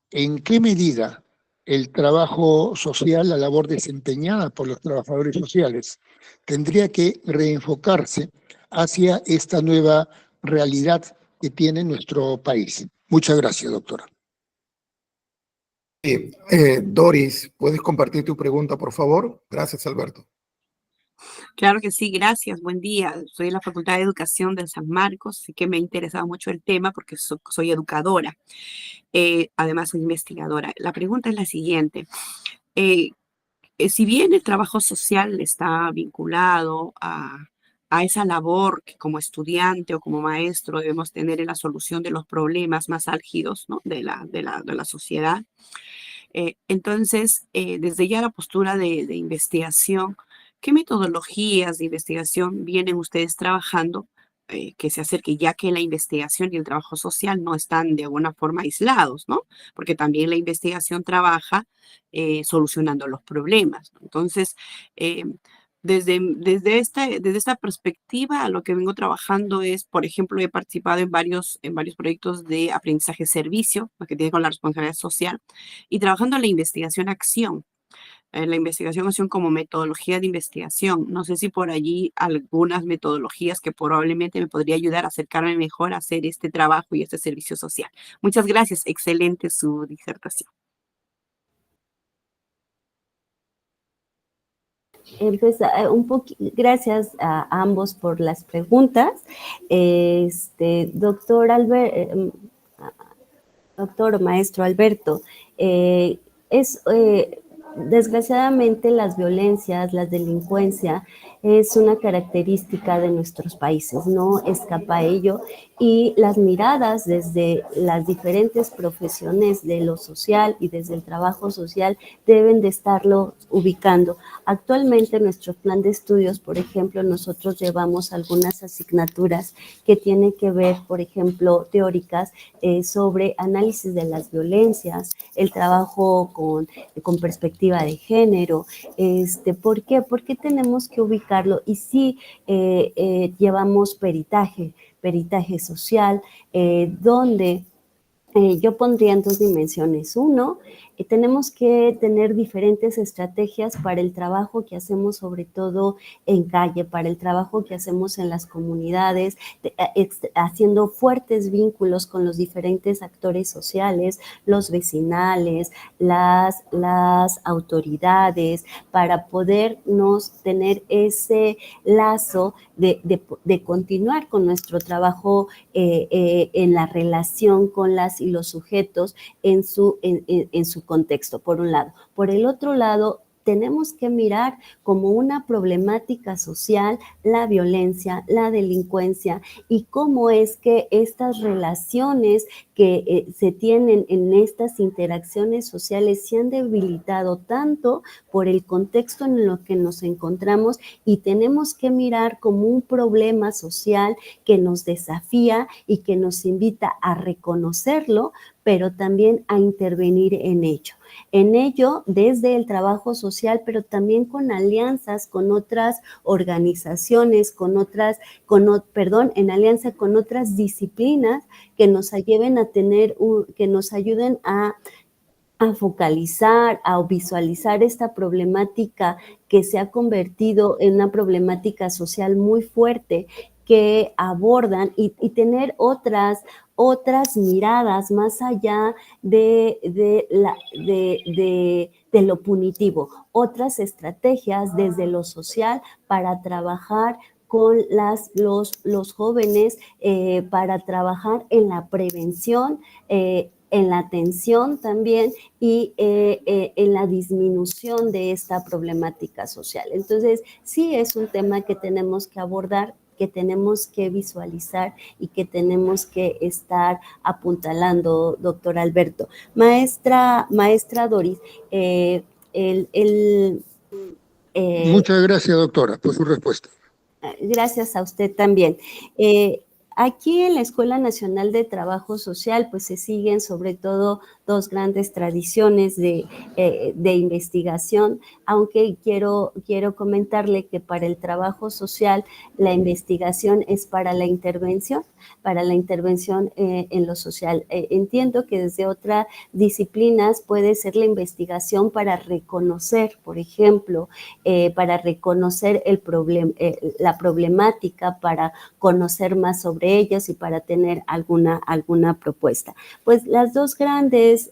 ¿en qué medida el trabajo social, la labor desempeñada por los trabajadores sociales, tendría que reenfocarse hacia esta nueva realidad que tiene nuestro país? Muchas gracias, doctora. Sí, Doris, ¿puedes compartir tu pregunta, por favor? Gracias, Alberto. Claro que sí, gracias. Buen día. Soy de la Facultad de Educación de San Marcos, así que me ha interesado mucho el tema porque soy educadora. Además, soy investigadora. La pregunta es la siguiente. Eh, si bien el trabajo social está vinculado a esa labor que como estudiante o como maestro debemos tener en la solución de los problemas más álgidos, ¿no? de la sociedad, entonces, desde ya la postura de investigación, ¿qué metodologías de investigación vienen ustedes trabajando que se acerque, ya que la investigación y el trabajo social no están de alguna forma aislados, ¿no? Porque también la investigación trabaja solucionando los problemas, ¿no? Entonces, eh, desde esta perspectiva, lo que vengo trabajando es, por ejemplo, he participado en varios proyectos de aprendizaje-servicio, lo que tiene con la responsabilidad social, y trabajando en la investigación-acción, en la investigación-acción como metodología de investigación. No sé si por allí algunas metodologías que probablemente me podría ayudar a acercarme mejor a hacer este trabajo y este servicio social. Muchas gracias. Excelente su disertación. Gracias a ambos por las preguntas. Doctor maestro Alberto, eh, es desgraciadamente las violencias, la delincuencia es una característica de nuestros países, no escapa a ello, y las miradas desde las diferentes profesiones de lo social y desde el trabajo social deben de estarlo ubicando. Actualmente en nuestro plan de estudios, por ejemplo, nosotros llevamos algunas asignaturas que tienen que ver, por ejemplo, teóricas sobre análisis de las violencias, el trabajo con perspectiva de género. ¿Por qué? Porque tenemos que ubicarlo y sí llevamos peritaje social, donde yo pondría en dos dimensiones. Uno, tenemos que tener diferentes estrategias para el trabajo que hacemos, sobre todo en calle, para el trabajo que hacemos en las comunidades, haciendo fuertes vínculos con los diferentes actores sociales, los vecinales, las autoridades, para podernos tener ese lazo de continuar con nuestro trabajo en la relación con las y los sujetos en su contexto, por un lado. Por el otro lado, tenemos que mirar como una problemática social la violencia, la delincuencia y cómo es que estas relaciones que se tienen en estas interacciones sociales se han debilitado tanto por el contexto en el que nos encontramos, y tenemos que mirar como un problema social que nos desafía y que nos invita a reconocerlo, pero también a intervenir en ello desde el trabajo social, pero también con alianzas con otras organizaciones, en alianza con otras disciplinas que nos ayuden a que nos ayuden a focalizar, a visualizar esta problemática que se ha convertido en una problemática social muy fuerte, que abordan y tener otras miradas más allá de lo punitivo, otras estrategias desde lo social para trabajar con los jóvenes, para trabajar en la prevención, en la atención también, y en la disminución de esta problemática social. Entonces, sí es un tema que tenemos que abordar que tenemos que visualizar y que tenemos que estar apuntalando, doctor Alberto. Maestra Doris, Muchas gracias, doctora, por su respuesta. gracias a usted también. Aquí en la Escuela Nacional de Trabajo Social, pues se siguen sobre todo dos grandes tradiciones de investigación, aunque quiero comentarle que para el trabajo social la investigación es para la intervención en lo social. Entiendo que desde otras disciplinas puede ser la investigación para reconocer, por ejemplo, para reconocer la problemática, para conocer más sobre ellos y para tener alguna propuesta. Pues las dos grandes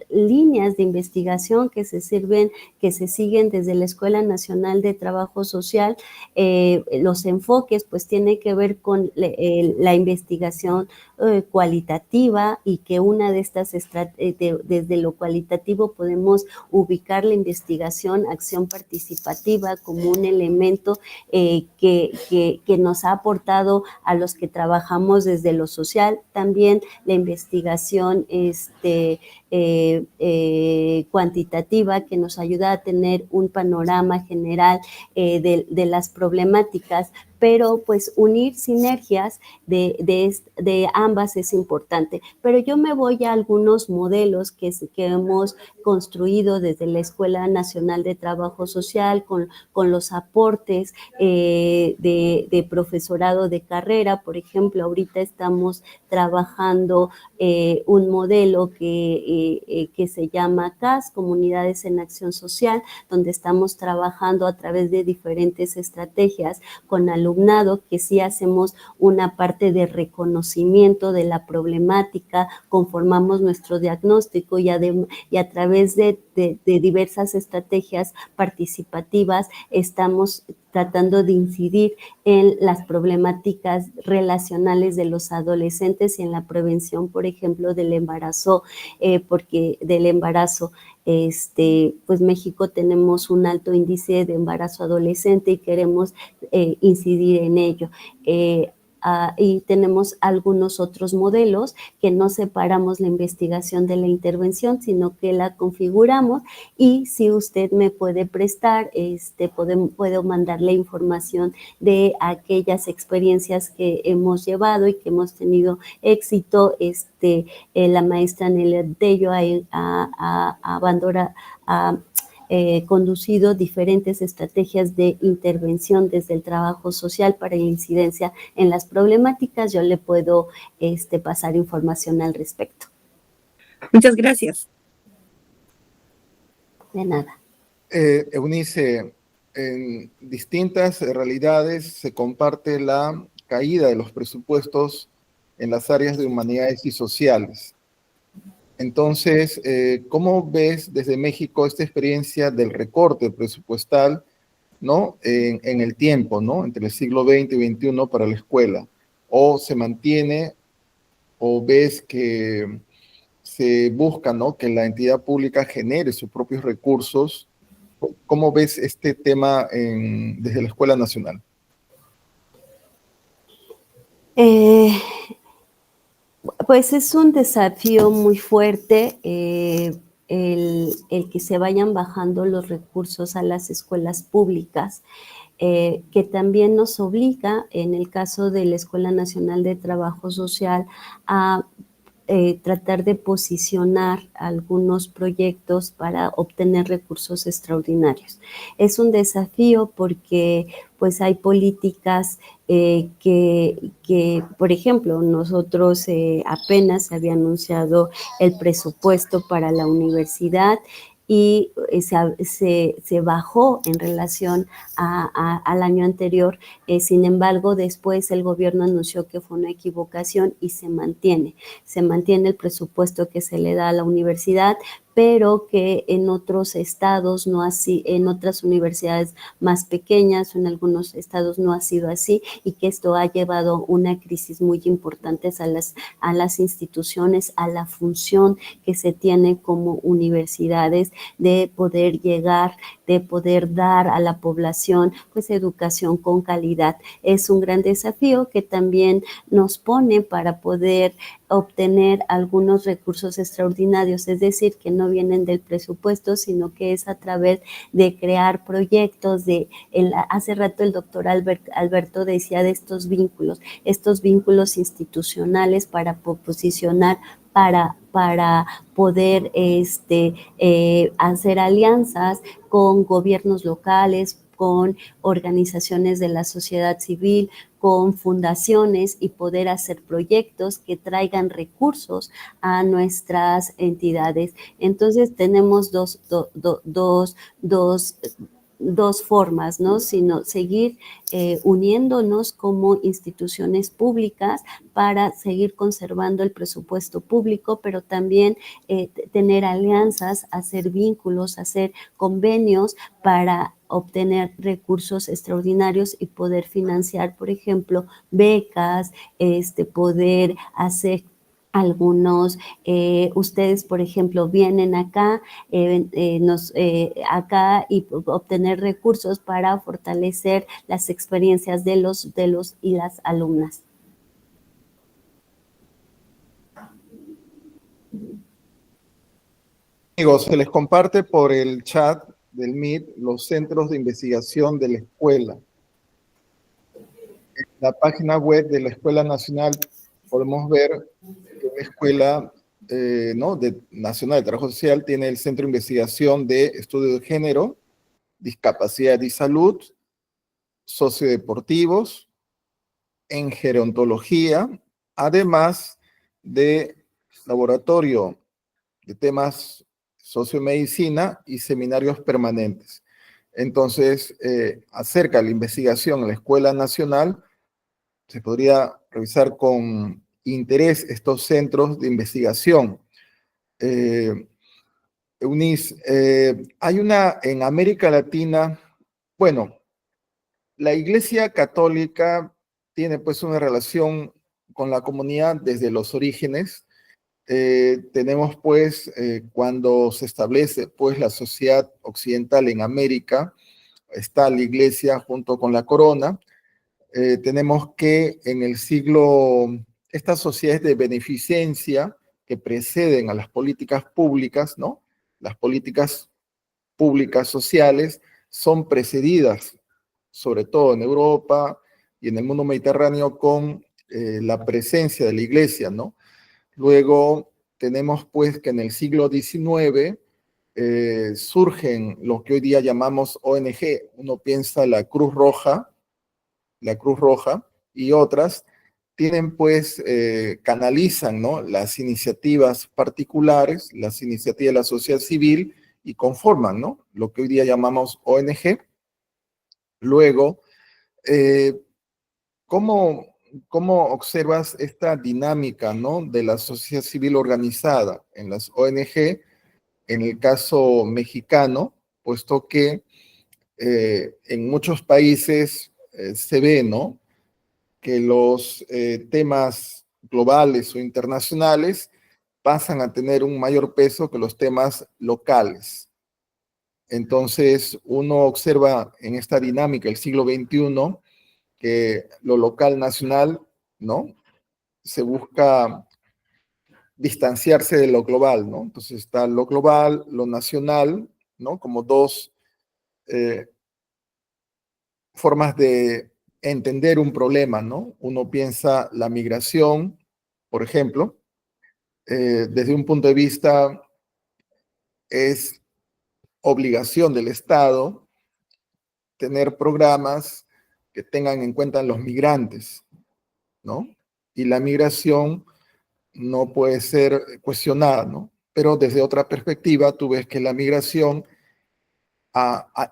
líneas de investigación que se siguen desde la Escuela Nacional de Trabajo Social, los enfoques pues tienen que ver con la investigación cualitativa, y que una de estas desde lo cualitativo podemos ubicar la investigación acción participativa como un elemento que nos ha aportado a los que trabajamos desde lo social. También la investigación cuantitativa, que nos ayuda a tener un panorama general de las problemáticas, pero pues unir sinergias de ambas es importante. Pero yo me voy a algunos modelos que hemos construido desde la Escuela Nacional de Trabajo Social con los aportes de profesorado de carrera. Por ejemplo, ahorita estamos trabajando un modelo que se llama CAS, Comunidades en Acción Social, donde estamos trabajando a través de diferentes estrategias con alumnado, que sí hacemos una parte de reconocimiento de la problemática, conformamos nuestro diagnóstico y a través de diversas estrategias participativas estamos tratando de incidir en las problemáticas relacionales de los adolescentes y en la prevención, por ejemplo, del embarazo, pues México tenemos un alto índice de embarazo adolescente y queremos incidir en ello. Y tenemos algunos otros modelos que no separamos la investigación de la intervención, sino que la configuramos, y si usted me puede prestar, puedo mandarle información de aquellas experiencias que hemos llevado y que hemos tenido éxito. La maestra Nelia Tello ha conducido diferentes estrategias de intervención desde el trabajo social para la incidencia en las problemáticas. Yo le puedo pasar información al respecto. Muchas gracias. De nada. Eunice, en distintas realidades se comparte la caída de los presupuestos en las áreas de humanidades y sociales. Entonces, ¿cómo ves desde México esta experiencia del recorte presupuestal, ¿no? en el tiempo, ¿no? Entre el siglo XX y XXI para la escuela? ¿O se mantiene, o ves que se busca, ¿no?, que la entidad pública genere sus propios recursos? ¿Cómo ves este tema desde la Escuela Nacional? Pues es un desafío muy fuerte el que se vayan bajando los recursos a las escuelas públicas, que también nos obliga, en el caso de la Escuela Nacional de Trabajo Social, a tratar de posicionar algunos proyectos para obtener recursos extraordinarios. Es un desafío porque pues hay políticas que, por ejemplo, nosotros apenas se había anunciado el presupuesto para la universidad y se bajó en relación al año anterior. Sin embargo, después el gobierno anunció que fue una equivocación y se mantiene el presupuesto que se le da a la universidad, pero que en otros estados no así, en otras universidades más pequeñas o en algunos estados no ha sido así, y que esto ha llevado una crisis muy importante a las instituciones, a la función que se tiene como universidades de poder llegar, de poder dar a la población pues educación con calidad. Es un gran desafío que también nos pone para poder obtener algunos recursos extraordinarios, es decir, que no vienen del presupuesto, sino que es a través de crear proyectos, hace rato el doctor Alberto decía de estos vínculos institucionales para posicionar, para poder hacer alianzas con gobiernos locales, con organizaciones de la sociedad civil, con fundaciones, y poder hacer proyectos que traigan recursos a nuestras entidades. Entonces tenemos dos formas, ¿no? Sino seguir uniéndonos como instituciones públicas para seguir conservando el presupuesto público, pero también tener alianzas, hacer vínculos, hacer convenios para obtener recursos extraordinarios y poder financiar, por ejemplo, becas, poder hacer algunos, ustedes, por ejemplo, vienen acá, acá y obtener recursos para fortalecer las experiencias de los y las alumnas. Amigos, se les comparte por el chat del Meet los centros de investigación de la escuela. En la página web de la Escuela Nacional podemos ver que la Escuela Nacional de Trabajo Social tiene el Centro de Investigación de Estudio de Género, Discapacidad y Salud, Sociodeportivos, en Gerontología, además de laboratorio de temas sociomedicina y seminarios permanentes. Entonces, acerca de la investigación en la Escuela Nacional, se podría revisar con interés estos centros de investigación. Eunice, hay una en América Latina, bueno, la Iglesia Católica tiene pues una relación con la comunidad desde los orígenes. Tenemos pues cuando se establece pues la sociedad occidental en América, está la iglesia junto con la corona. Tenemos que en el siglo, estas sociedades de beneficencia que preceden a las políticas públicas, ¿no? Las políticas públicas sociales son precedidas, sobre todo en Europa y en el mundo mediterráneo, con la presencia de la iglesia, ¿no? Luego tenemos pues que en el siglo XIX surgen lo que hoy día llamamos ONG. Uno piensa la Cruz Roja y otras, tienen pues, canalizan, ¿no?, las iniciativas particulares, las iniciativas de la sociedad civil y conforman, ¿no?, lo que hoy día llamamos ONG. Luego, ¿cómo observas esta dinámica, ¿no?, de la sociedad civil organizada en las ONG, en el caso mexicano, puesto que en muchos países se ve, ¿no?, que los temas globales o internacionales pasan a tener un mayor peso que los temas locales. Entonces, uno observa en esta dinámica del siglo XXI que lo local nacional, ¿no?, se busca distanciarse de lo global, ¿no? Entonces está lo global, lo nacional, ¿no?, como dos formas de entender un problema, ¿no? Uno piensa la migración, por ejemplo, desde un punto de vista es obligación del Estado tener programas que tengan en cuenta los migrantes, ¿no? Y la migración no puede ser cuestionada, ¿no? Pero desde otra perspectiva, tú ves que la migración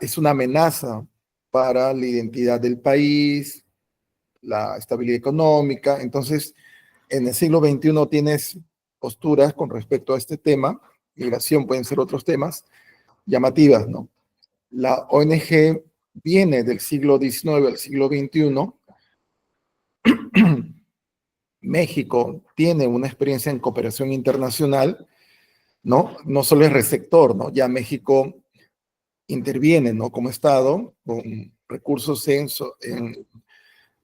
es una amenaza para la identidad del país, la estabilidad económica. Entonces, en el siglo XXI tienes posturas con respecto a este tema, migración, pueden ser otros temas, llamativas, ¿no? La ONG viene del siglo XIX al siglo XXI. México tiene una experiencia en cooperación internacional, ¿no? No solo es receptor, ¿no? Ya México interviene, ¿no? Como Estado, con recursos en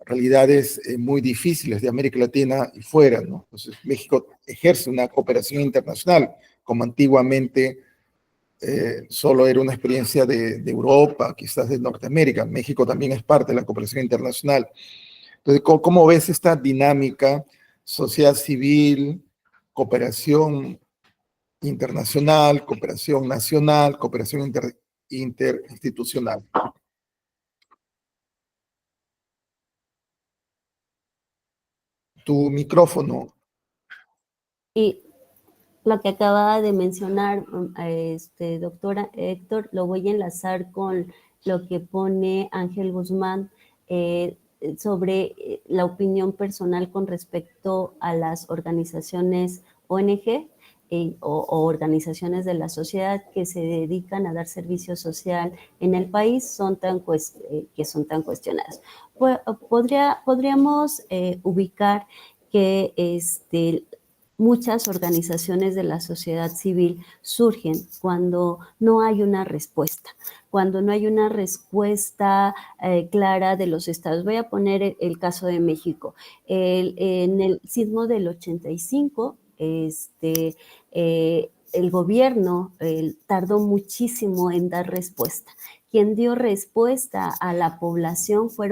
realidades muy difíciles de América Latina y fuera, ¿no? Entonces, México ejerce una cooperación internacional, como antiguamente solo era una experiencia de Europa, quizás de Norteamérica. México también es parte de la cooperación internacional. Entonces, ¿cómo ves esta dinámica, sociedad civil, cooperación internacional, cooperación nacional, cooperación interinstitucional? Tu micrófono. Y lo que acaba de mencionar, doctora Héctor, lo voy a enlazar con lo que pone Ángel Guzmán sobre la opinión personal con respecto a las organizaciones ONG o organizaciones de la sociedad que se dedican a dar servicio social en el país que son tan cuestionadas. Podríamos ubicar que muchas organizaciones de la sociedad civil surgen cuando no hay una respuesta, clara de los estados. Voy a poner el caso de México. En el sismo del 85, el gobierno tardó muchísimo en dar respuesta. Quien dio respuesta a la población fue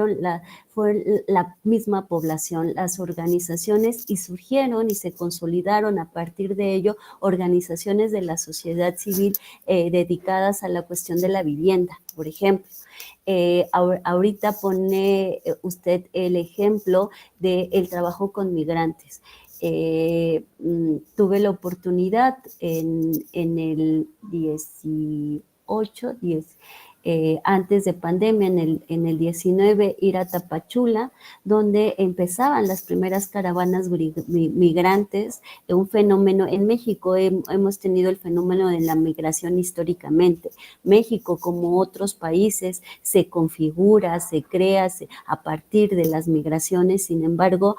la misma población, las organizaciones, y surgieron y se consolidaron a partir de ello organizaciones de la sociedad civil dedicadas a la cuestión de la vivienda, por ejemplo. Ahorita pone usted el ejemplo del trabajo con migrantes. Tuve la oportunidad en el 18, antes de pandemia, en el 19, ir a Tapachula, donde empezaban las primeras caravanas migrantes, un fenómeno. En México hemos tenido el fenómeno de la migración históricamente. México, como otros países, se configura, se crea a partir de las migraciones. Sin embargo,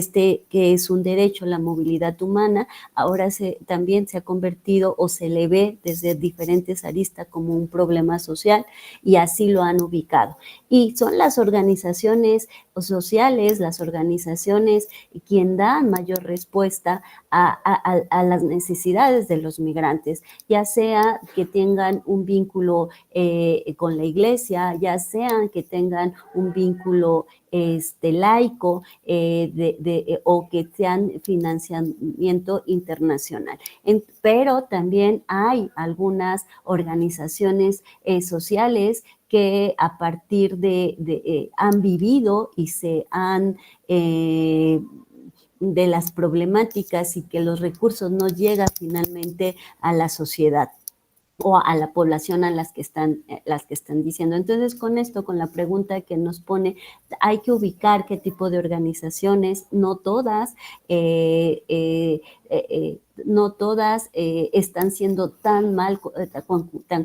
que es un derecho, la movilidad humana, ahora también se ha convertido o se le ve desde diferentes aristas como un problema social, y así lo han ubicado. Y son las organizaciones sociales, las organizaciones quien dan mayor respuesta a las necesidades de los migrantes, ya sea que tengan un vínculo con la iglesia, ya sea que tengan un vínculo laico o que sean financiamiento internacional. Pero también hay algunas organizaciones sociales que a partir han vivido y se han de las problemáticas y que los recursos no llegan finalmente a la sociedad o a la población a las que están diciendo. Entonces, con esto, con la pregunta que nos pone, hay que ubicar qué tipo de organizaciones. No todas están siendo tan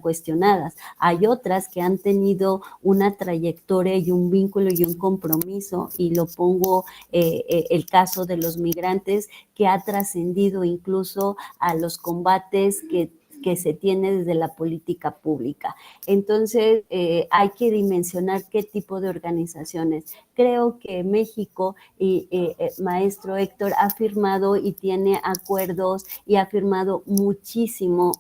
cuestionadas. Hay otras que han tenido una trayectoria y un vínculo y un compromiso, y lo pongo el caso de los migrantes, que ha trascendido incluso a los combates que se tiene desde la política pública. Entonces, hay que dimensionar qué tipo de organizaciones. Creo que México, maestro Héctor, ha firmado y tiene acuerdos y ha firmado muchísimos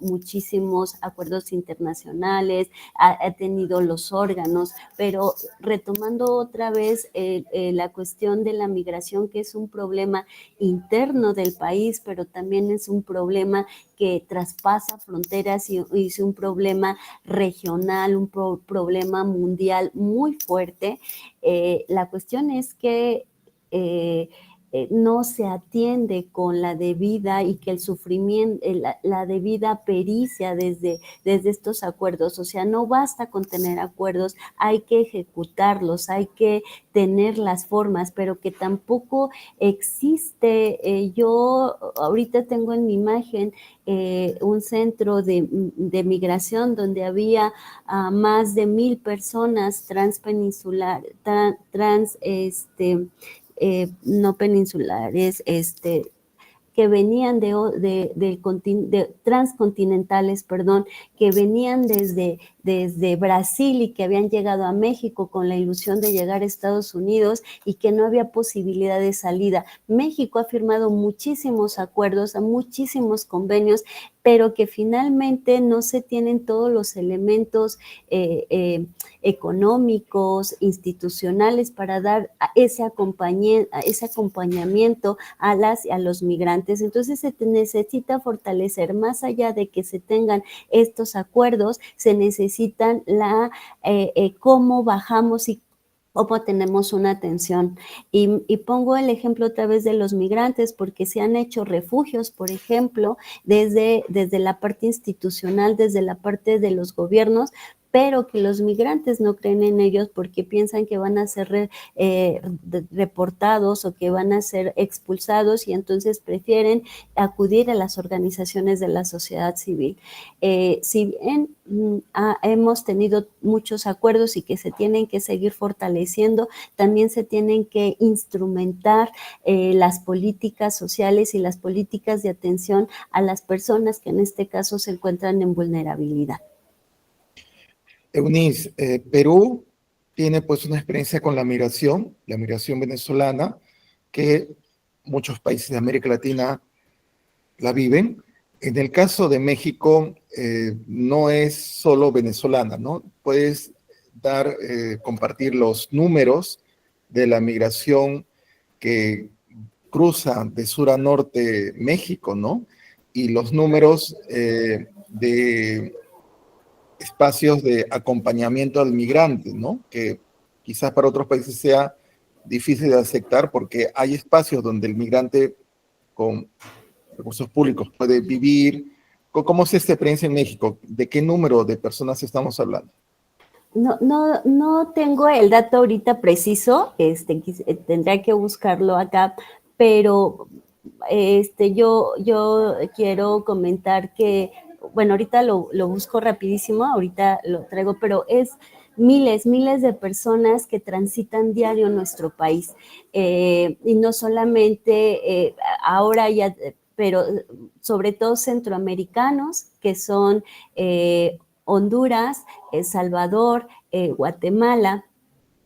acuerdos internacionales, ha tenido los órganos, pero retomando otra vez la cuestión de la migración, que es un problema interno del país, pero también es un problema que traspasa fronteras y es un problema regional, un problema mundial muy fuerte. La cuestión es que no se atiende con la debida y que el sufrimiento, la debida pericia desde estos acuerdos. O sea, no basta con tener acuerdos, hay que ejecutarlos, hay que tener las formas, pero que tampoco existe. Yo ahorita tengo en mi imagen un centro de migración donde había más de 1,000 personas transpeninsular, no peninsulares, que venían transcontinentales, perdón, que venían desde Brasil y que habían llegado a México con la ilusión de llegar a Estados Unidos y que no había posibilidad de salida. México ha firmado muchísimos acuerdos, muchísimos convenios, pero que finalmente no se tienen todos los elementos económicos, institucionales para dar ese acompañamiento a las y a los migrantes. Entonces se necesita fortalecer, más allá de que se tengan estos acuerdos, se necesitan cómo bajamos y cómo tenemos una atención. Y pongo el ejemplo otra vez de los migrantes, porque se han hecho refugios, por ejemplo, desde la parte institucional, desde la parte de los gobiernos, pero que los migrantes no creen en ellos porque piensan que van a ser reportados o que van a ser expulsados, y entonces prefieren acudir a las organizaciones de la sociedad civil. Si bien hemos tenido muchos acuerdos y que se tienen que seguir fortaleciendo, también se tienen que instrumentar las políticas sociales y las políticas de atención a las personas que en este caso se encuentran en vulnerabilidad. Eunice, Perú tiene pues una experiencia con la migración venezolana, que muchos países de América Latina la viven. En el caso de México, no es solo venezolana, ¿no? Puedes compartir los números de la migración que cruza de sur a norte México, ¿no? Y los números de espacios de acompañamiento al migrante, ¿no? Que quizás para otros países sea difícil de aceptar, porque hay espacios donde el migrante con recursos públicos puede vivir. ¿Cómo es esta experiencia en México? ¿De qué número de personas estamos hablando? No tengo el dato ahorita preciso, tendría que buscarlo acá, pero yo quiero comentar que, bueno, ahorita lo busco rapidísimo, ahorita lo traigo, pero es miles de personas que transitan diario en nuestro país, y no solamente ahora ya, pero sobre todo centroamericanos, que son Honduras, El Salvador, Guatemala.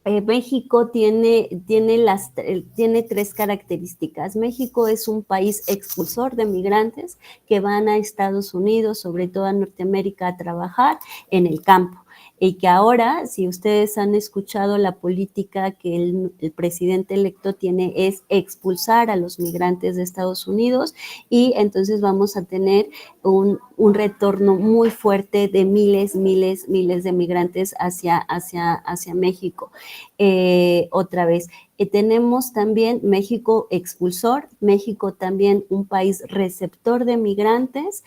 México tiene 3 características. México es un país expulsor de migrantes que van a Estados Unidos, sobre todo a Norteamérica, a trabajar en el campo. Y que ahora, si ustedes han escuchado, la política que el presidente electo tiene es expulsar a los migrantes de Estados Unidos, y entonces vamos a tener un retorno muy fuerte de miles de migrantes hacia México. Otra vez, tenemos también México expulsor, México también un país receptor de migrantes,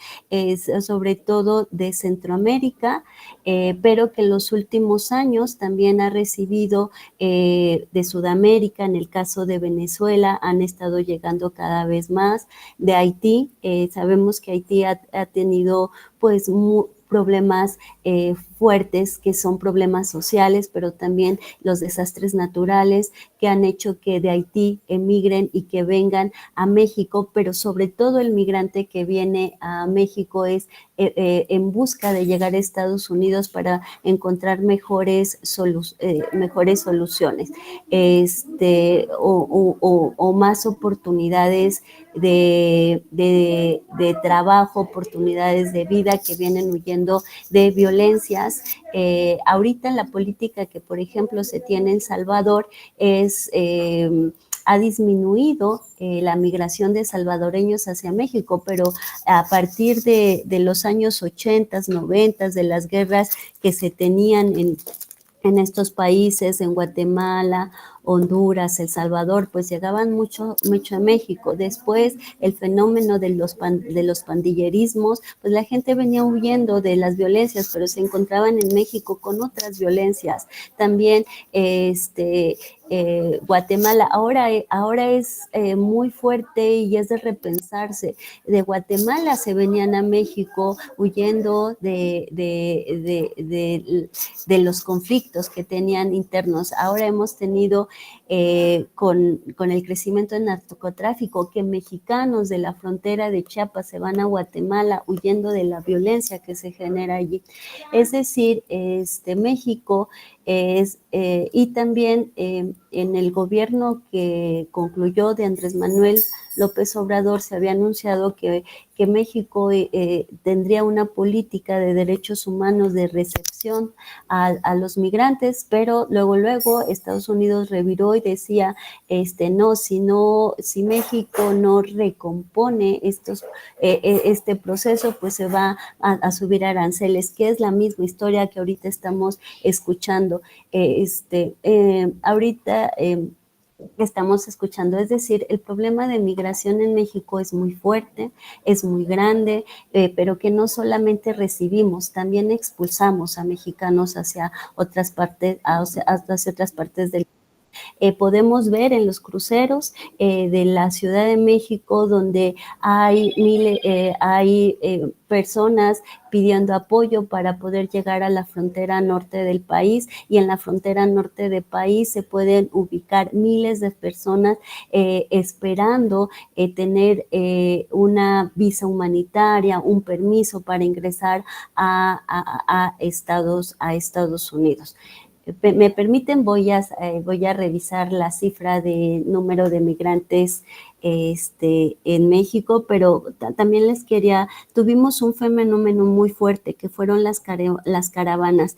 sobre todo de Centroamérica, pero que en los últimos años también ha recibido de Sudamérica. En el caso de Venezuela han estado llegando cada vez más, de Haití. Sabemos que Haití ha tenido pues problemas fuertes, que son problemas sociales, pero también los desastres naturales que han hecho que de Haití emigren y que vengan a México, pero sobre todo el migrante que viene a México es en busca de llegar a Estados Unidos para encontrar mejores soluciones, o más oportunidades de trabajo, oportunidades de vida, que vienen huyendo de violencias. Ahorita en la política que, por ejemplo, se tiene en Salvador ha disminuido la migración de salvadoreños hacia México, pero a partir de los años 80, 90, de las guerras que se tenían en estos países, en Guatemala Honduras, El Salvador, pues llegaban mucho a México. Después el fenómeno de los pandillerismos, pues la gente venía huyendo de las violencias, pero se encontraban en México con otras violencias. También Guatemala ahora es muy fuerte y es de repensarse. De Guatemala se venían a México huyendo de los conflictos que tenían internos. Ahora hemos tenido con el crecimiento del narcotráfico que mexicanos de la frontera de Chiapas se van a Guatemala huyendo de la violencia que se genera allí. Es decir, México y también en el gobierno que concluyó de Andrés Manuel López Obrador se había anunciado que México tendría una política de derechos humanos de recepción a los migrantes, pero luego Estados Unidos reviró y decía, si México no recompone este proceso, pues se va a subir aranceles, que es la misma historia que ahorita estamos escuchando. Ahorita estamos escuchando, es decir, el problema de migración en México es muy fuerte, es muy grande, pero que no solamente recibimos, también expulsamos a mexicanos hacia otras partes del podemos ver en los cruceros de la Ciudad de México donde hay personas pidiendo apoyo para poder llegar a la frontera norte del país, y en la frontera norte del país se pueden ubicar miles de personas esperando tener una visa humanitaria, un permiso para ingresar a Estados Unidos. Me permiten, voy a revisar la cifra de número de migrantes en México, pero también tuvimos un fenómeno muy fuerte que fueron las caravanas,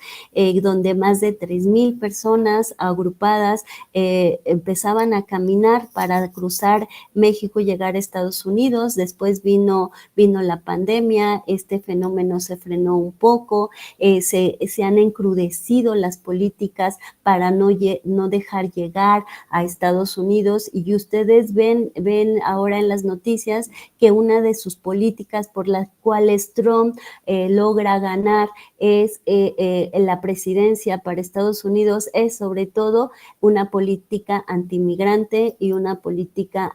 donde más de 3,000 personas agrupadas empezaban a caminar para cruzar México y llegar a Estados Unidos. Después vino la pandemia, este fenómeno se frenó un poco, se han encrudecido las políticas para no dejar llegar a Estados Unidos, y ustedes ven ahora en las noticias que una de sus políticas por las cuales Trump logra ganar es la presidencia para Estados Unidos, es sobre todo una política antimigrante y una política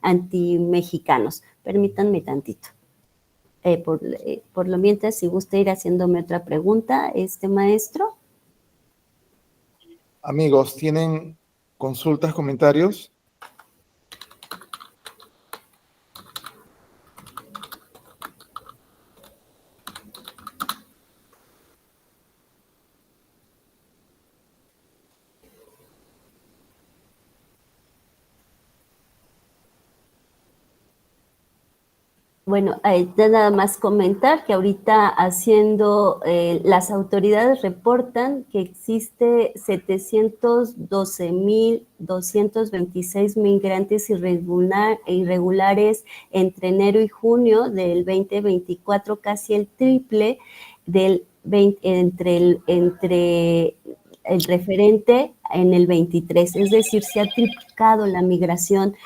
antimexicanos. Permítanme tantito. Por lo mientras, si gusta ir haciéndome otra pregunta, maestro. Amigos, ¿tienen consultas, comentarios? Bueno, nada más comentar que ahorita las autoridades reportan que existe 712,226 migrantes irregulares entre enero y junio del 2024, casi el triple entre el referente en el 23, es decir, se ha triplicado la migración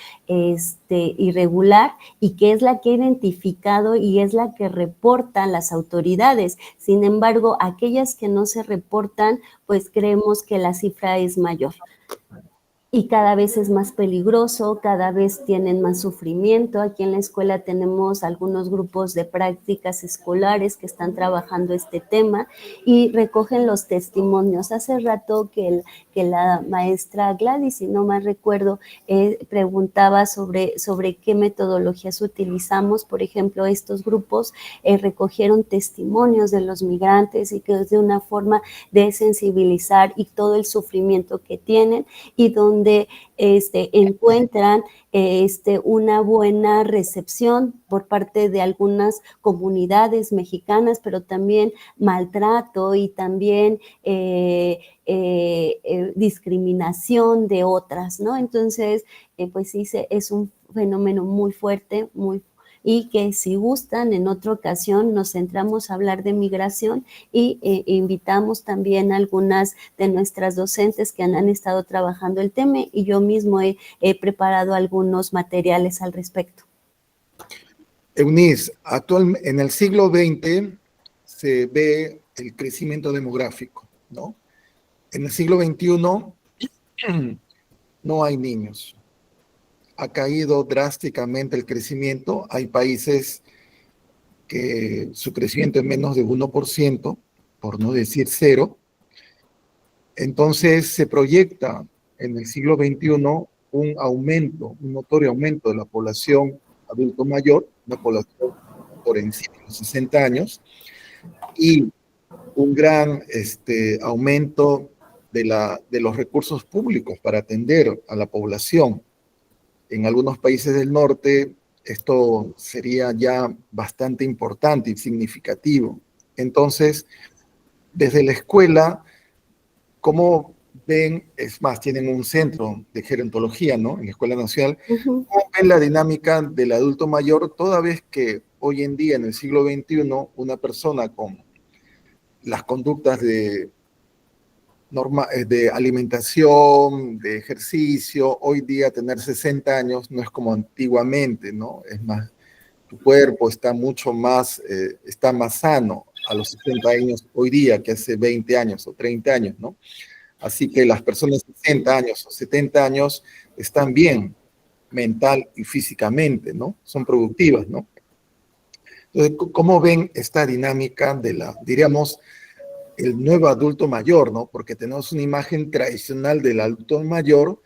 irregular, y que es la que ha identificado y es la que reportan las autoridades. Sin embargo, aquellas que no se reportan, pues creemos que la cifra es mayor. Y cada vez es más peligroso, cada vez tienen más sufrimiento. Aquí en la escuela tenemos algunos grupos de prácticas escolares que están trabajando este tema y recogen los testimonios. Hace rato que la maestra Gladys, si no mal recuerdo, preguntaba sobre qué metodologías utilizamos. Por ejemplo, estos grupos recogieron testimonios de los migrantes, y que es de una forma de sensibilizar y todo el sufrimiento que tienen, y donde encuentran una buena recepción por parte de algunas comunidades mexicanas, pero también maltrato y también discriminación de otras, ¿no? Entonces, pues sí, es un fenómeno muy fuerte, muy y que si gustan, en otra ocasión nos centramos a hablar de migración y invitamos también a algunas de nuestras docentes que han estado trabajando el tema y yo mismo he preparado algunos materiales al respecto. Eunice, en el siglo XX se ve el crecimiento demográfico, ¿no? En el siglo XXI no hay niños. Ha caído drásticamente el crecimiento. Hay países que su crecimiento es menos de 1%, por no decir cero. Entonces se proyecta en el siglo XXI un aumento, un notorio aumento de la población adulto mayor, una población por encima de los 60 años, y un gran aumento de los recursos públicos para atender a la población. En algunos países del norte esto sería ya bastante importante y significativo. Entonces, desde la escuela, ¿cómo ven? Es más, tienen un centro de gerontología, ¿no? En la Escuela Nacional. ¿Cómo ven la dinámica del adulto mayor, toda vez que hoy en día, en el siglo XXI, una persona con las conductas de alimentación, de ejercicio, hoy día tener 60 años no es como antiguamente, ¿no? Es más, tu cuerpo está mucho más, está más sano a los 60 años hoy día que hace 20 años o 30 años, ¿no? Así que las personas de 60 años o 70 años están bien mental y físicamente, ¿no? Son productivas, ¿no? Entonces, ¿cómo ven esta dinámica de diríamos, el nuevo adulto mayor, ¿no? Porque tenemos una imagen tradicional del adulto mayor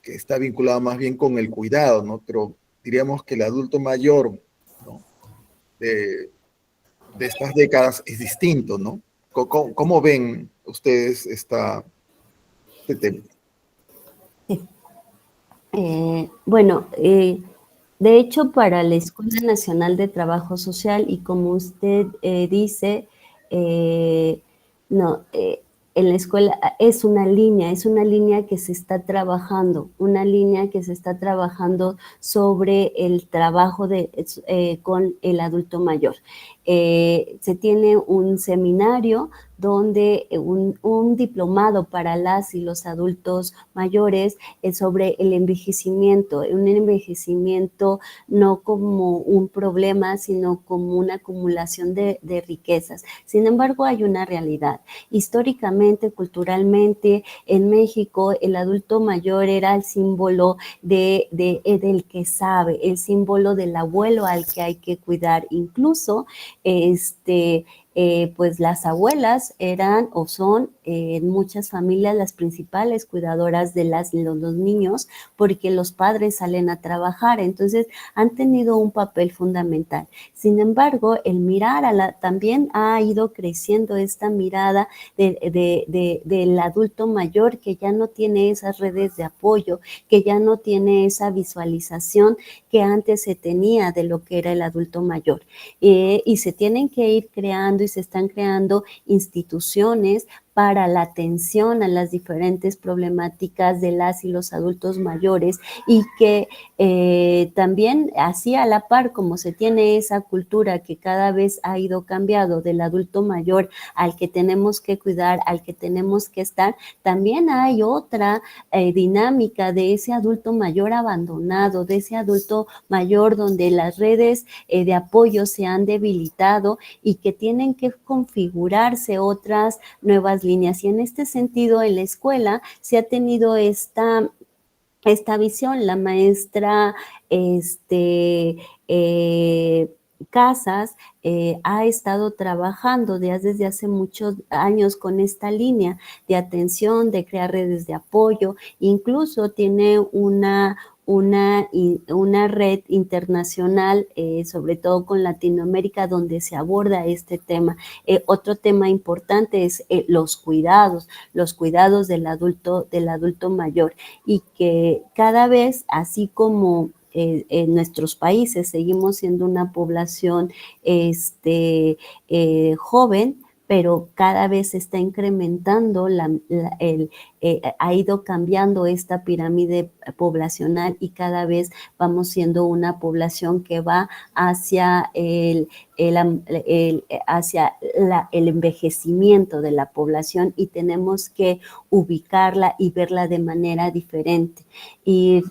que está vinculado más bien con el cuidado, ¿no? Pero diríamos que el adulto mayor, ¿no? de estas décadas es distinto, ¿no? ¿Cómo ven ustedes este tema? Bueno, de hecho, para la Escuela Nacional de Trabajo Social, y como usted dice, no, en la escuela es una línea que se está trabajando, una línea que se está trabajando sobre el trabajo con el adulto mayor. Se tiene un seminario donde un diplomado para las y los adultos mayores sobre el envejecimiento, un envejecimiento no como un problema, sino como una acumulación de riquezas. Sin embargo, hay una realidad. Históricamente, culturalmente, en México, el adulto mayor era el símbolo del que sabe, el símbolo del abuelo al que hay que cuidar. Incluso, pues las abuelas eran o son en muchas familias las principales cuidadoras de los niños porque los padres salen a trabajar, entonces han tenido un papel fundamental. Sin embargo, el mirar también ha ido creciendo esta mirada del adulto mayor que ya no tiene esas redes de apoyo, que ya no tiene esa visualización que antes se tenía de lo que era el adulto mayor. Y se tienen que ir creando y se están creando instituciones para la atención a las diferentes problemáticas de las y los adultos mayores y que también así a la par como se tiene esa cultura que cada vez ha ido cambiando del adulto mayor al que tenemos que cuidar, al que tenemos que estar, también hay otra dinámica de ese adulto mayor abandonado, de ese adulto mayor donde las redes de apoyo se han debilitado y que tienen que configurarse otras nuevas líneas. Y en este sentido, en la escuela se ha tenido esta visión. La maestra Casas ha estado trabajando desde hace muchos años con esta línea de atención, de crear redes de apoyo, incluso tiene una red internacional, sobre todo con Latinoamérica, donde se aborda este tema. Otro tema importante es los cuidados del adulto mayor, y que cada vez, así como en nuestros países seguimos siendo una población joven, pero cada vez se está incrementando ha ido cambiando esta pirámide poblacional y cada vez vamos siendo una población que va hacia el envejecimiento de la población y tenemos que ubicarla y verla de manera diferente, ir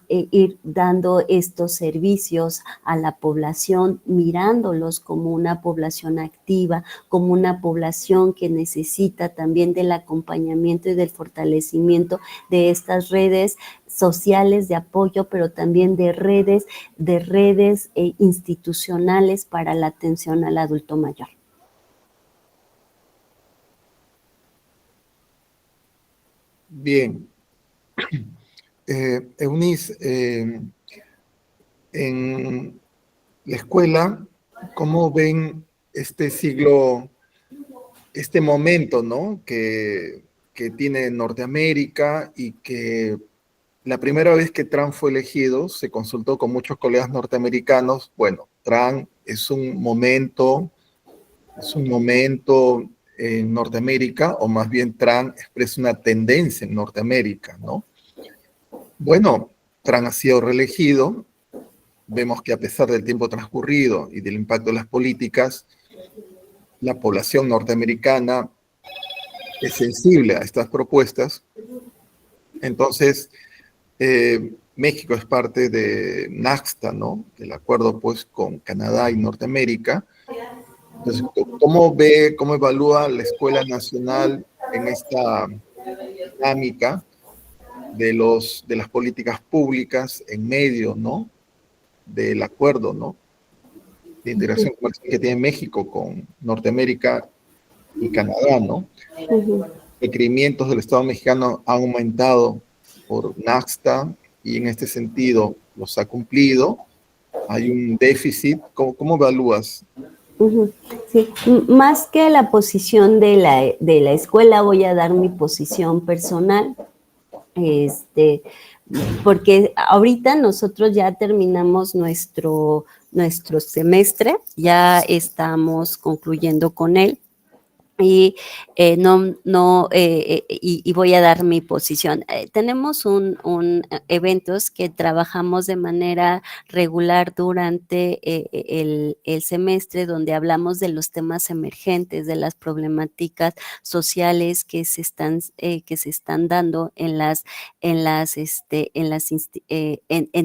dando estos servicios a la población, mirándolos como una población activa, como una población que necesita también del acompañamiento y del fortalecimiento de estas redes sociales de apoyo, pero también de redes institucionales para la atención al adulto mayor. Bien. Eunice, en la escuela, ¿cómo ven este siglo, este momento, ¿no? que tiene Norteamérica y que la primera vez que Trump fue elegido se consultó con muchos colegas norteamericanos? Bueno, Trump es un momento en Norteamérica, o más bien Trump expresa una tendencia en Norteamérica, ¿no? Bueno, Trump ha sido reelegido. Vemos que a pesar del tiempo transcurrido y del impacto de las políticas, la población norteamericana es sensible a estas propuestas. Entonces, México es parte de NAFTA, ¿no? El acuerdo, pues, con Canadá y Norteamérica. Entonces, ¿cómo evalúa la Escuela Nacional en esta dinámica de las políticas públicas en medio, ¿no? Del acuerdo, ¿no? De integración comercial que tiene México con Norteamérica y Canadá, ¿no? Requerimientos del Estado mexicano han aumentado por NAFTA y en este sentido los ha cumplido. Hay un déficit. ¿Cómo evalúas? Sí, más que la posición de la escuela, voy a dar mi posición personal, porque ahorita nosotros ya terminamos nuestro semestre, ya estamos concluyendo con él. Y voy a dar mi posición. Tenemos eventos que trabajamos de manera regular durante el semestre, donde hablamos de los temas emergentes, de las problemáticas sociales que se están dando en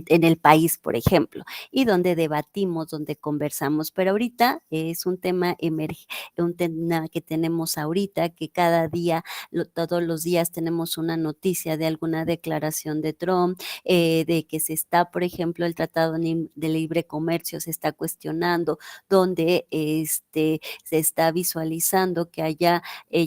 el país, por ejemplo, y donde debatimos, donde conversamos. Pero ahorita es un tema que tenemos ahorita, que cada día, todos los días tenemos una noticia de alguna declaración de Trump, de que se está, por ejemplo, el Tratado de Libre Comercio se está cuestionando, donde se está visualizando que haya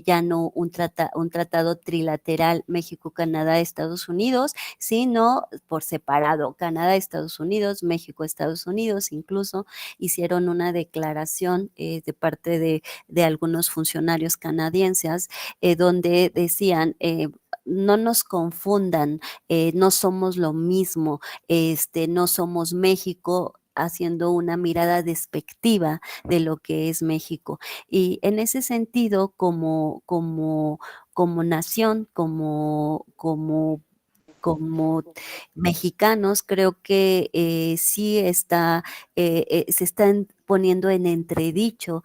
ya no un tratado trilateral México, Canadá, Estados Unidos, sino por separado, Canadá, Estados Unidos, México, Estados Unidos. Incluso hicieron una declaración de parte de algunos funcionarios canadienses, donde decían, no nos confundan, no somos lo mismo, no somos México, haciendo una mirada despectiva de lo que es México. Y en ese sentido, como nación, como mexicanos, creo que sí se están poniendo en entredicho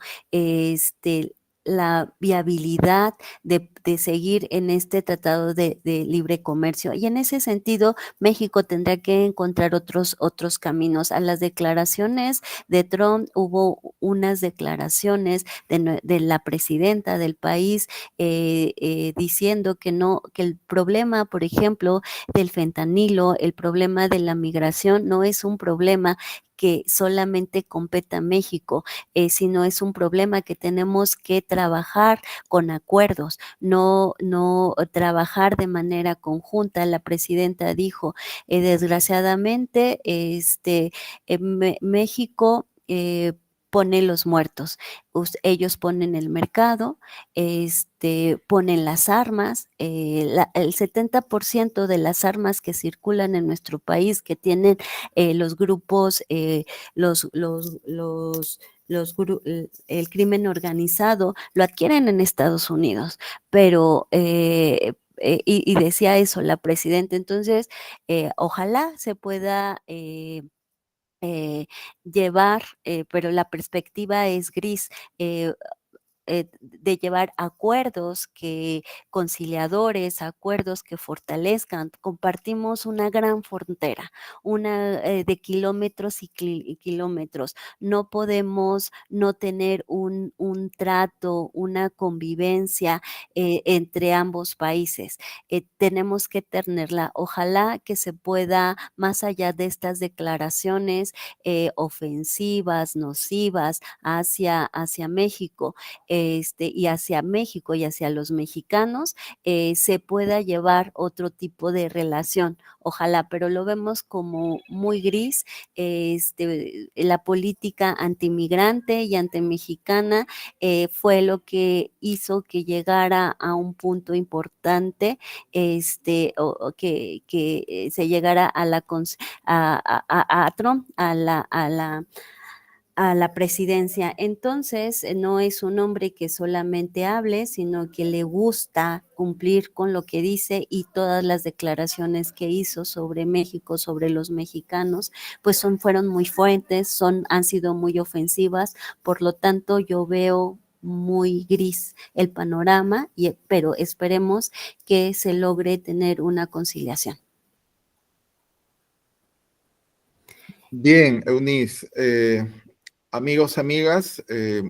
la viabilidad de seguir en este tratado de libre comercio. Y en ese sentido, México tendrá que encontrar otros caminos. A las declaraciones de Trump hubo unas declaraciones de la presidenta del país diciendo que el problema, por ejemplo, del fentanilo, el problema de la migración no es un problema que solamente compete a México, sino es un problema que tenemos que trabajar con acuerdos, no trabajar de manera conjunta. La presidenta dijo, desgraciadamente, México pone los muertos, ellos ponen el mercado, ponen las armas, el 70% de las armas que circulan en nuestro país, que tienen los grupos, el crimen organizado, lo adquieren en Estados Unidos, pero y decía eso la presidenta. Entonces, ojalá se pueda llevar, pero la perspectiva es gris. De llevar acuerdos conciliadores, acuerdos que fortalezcan. Compartimos una gran frontera, una de kilómetros y kilómetros. No podemos no tener un trato, una convivencia entre ambos países. Tenemos que tenerla. Ojalá que se pueda, más allá de estas declaraciones ofensivas, nocivas hacia México, y hacia México y hacia los mexicanos, se pueda llevar otro tipo de relación. Ojalá, pero lo vemos como muy gris. La política antimigrante y antimexicana fue lo que hizo que llegara a un punto importante, o que se llegara a Trump, a la presidencia. Entonces, no es un hombre que solamente hable, sino que le gusta cumplir con lo que dice, y todas las declaraciones que hizo sobre México, sobre los mexicanos, pues fueron muy fuertes, han sido muy ofensivas. Por lo tanto, yo veo muy gris el panorama, pero esperemos que se logre tener una conciliación. Bien, Eunice. Amigos, amigas,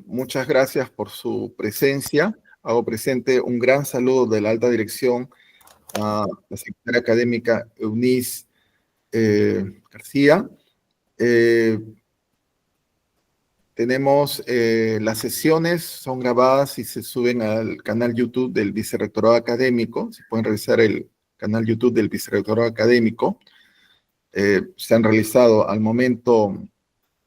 muchas gracias por su presencia. Hago presente un gran saludo de la alta dirección a la secretaria académica Eunice García. Tenemos las sesiones, son grabadas y se suben al canal YouTube del Vicerrectorado Académico. Se pueden revisar el canal YouTube del Vicerrectorado Académico. Se han realizado al momento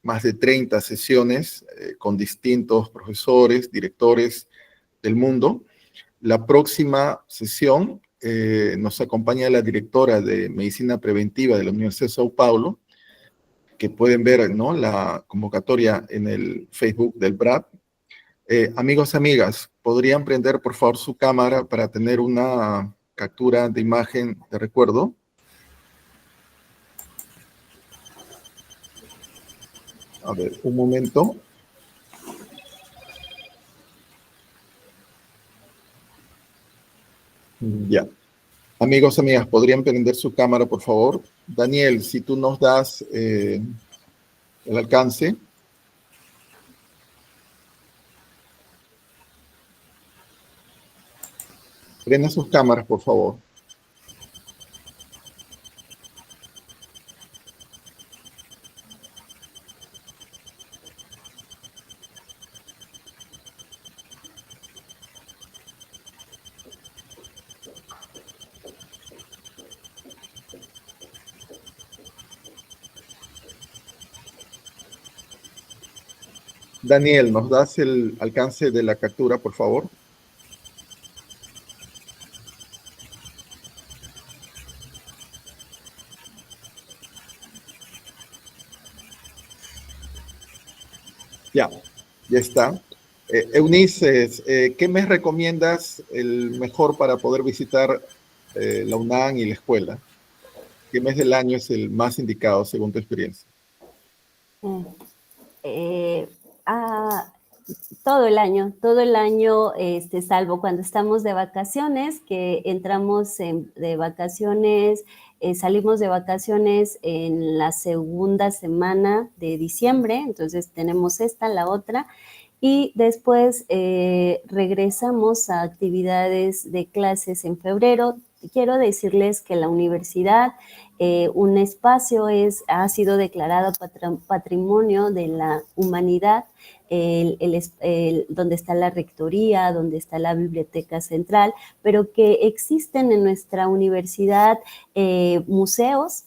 más de 30 sesiones con distintos profesores, directores del mundo. La próxima sesión nos acompaña la directora de Medicina Preventiva de la Universidad de São Paulo, que pueden ver, ¿no?, la convocatoria en el Facebook del BRAP. Amigos, amigas, ¿podrían prender por favor su cámara para tener una captura de imagen de recuerdo? A ver, un momento. Ya. Amigos, amigas, ¿podrían prender su cámara, por favor? Daniel, si tú nos das el alcance. Prendan sus cámaras, por favor. Daniel, ¿nos das el alcance de la captura, por favor? Ya está. Eunice, ¿qué mes recomiendas el mejor para poder visitar la UNAM y la escuela? ¿Qué mes del año es el más indicado según tu experiencia? Todo el año, salvo cuando estamos de vacaciones, que entramos de vacaciones, salimos de vacaciones en la segunda semana de diciembre, entonces tenemos la otra, y después regresamos a actividades de clases en febrero. Quiero decirles que la universidad, un espacio ha sido declarado Patrimonio de la Humanidad, donde está la rectoría, donde está la biblioteca central, pero que existen en nuestra universidad museos,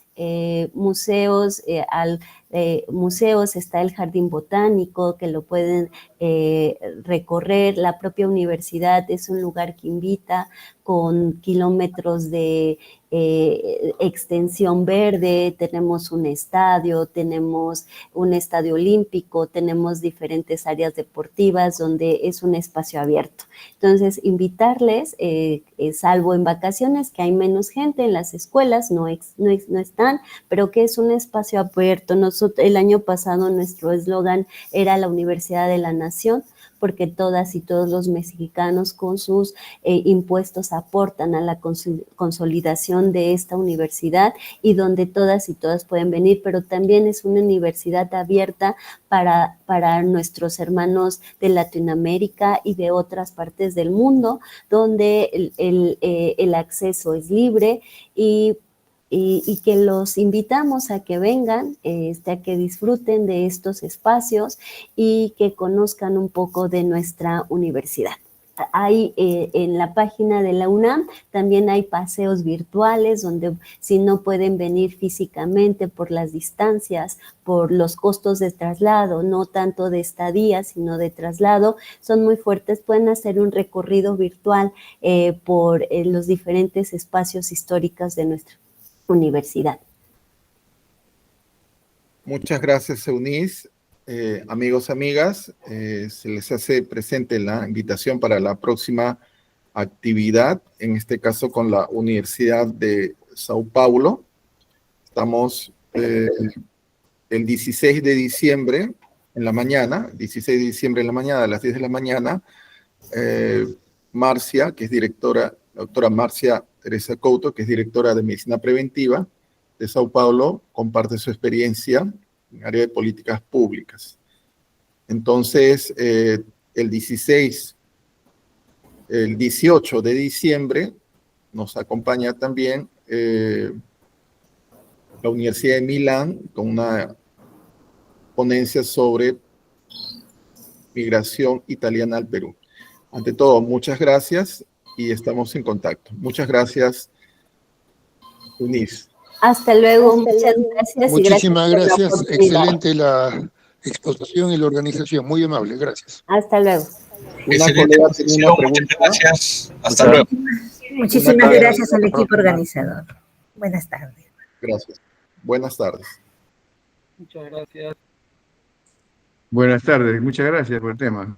está el Jardín Botánico, que lo pueden recorrer. La propia universidad es un lugar que invita, con kilómetros de extensión verde, tenemos un estadio olímpico, tenemos diferentes áreas deportivas donde es un espacio abierto. Entonces, invitarles, salvo en vacaciones que hay menos gente en las escuelas, no están, pero que es un espacio abierto. El año pasado nuestro eslogan era la Universidad de la Nación, porque todas y todos los mexicanos con sus impuestos aportan a la consolidación de esta universidad y donde todas y todas pueden venir, pero también es una universidad abierta para nuestros hermanos de Latinoamérica y de otras partes del mundo, donde el acceso es libre y que los invitamos a que vengan, a que disfruten de estos espacios y que conozcan un poco de nuestra universidad. Hay en la página de la UNAM también hay paseos virtuales donde si no pueden venir físicamente por las distancias, por los costos de traslado, no tanto de estadía, sino de traslado, son muy fuertes, pueden hacer un recorrido virtual por los diferentes espacios históricos de nuestra universidad. Muchas gracias, Eunice. Amigos, amigas, se les hace presente la invitación para la próxima actividad, en este caso con la Universidad de Sao Paulo. Estamos el 16 de diciembre en la mañana, 16 de diciembre en la mañana, a las 10 de la mañana, Marcia, que es directora, la doctora Marcia Teresa Couto, que es directora de Medicina Preventiva de Sao Paulo, comparte su experiencia en área de políticas públicas. Entonces, el 18 de diciembre nos acompaña también la Universidad de Milán con una ponencia sobre migración italiana al Perú. Ante todo, muchas gracias y estamos en contacto. Muchas gracias, Eunice. Hasta luego, muchas gracias. Muchísimas gracias. Excelente La exposición y la organización. Muy amable, gracias. Hasta luego. Una colega tenía una pregunta. Muchas gracias. Hasta luego. Muchísimas gracias al equipo organizador. Buenas tardes. Gracias. Buenas tardes. Muchas gracias. Buenas tardes, muchas gracias por el tema.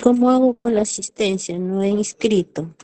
¿Cómo hago con la asistencia? No he inscrito.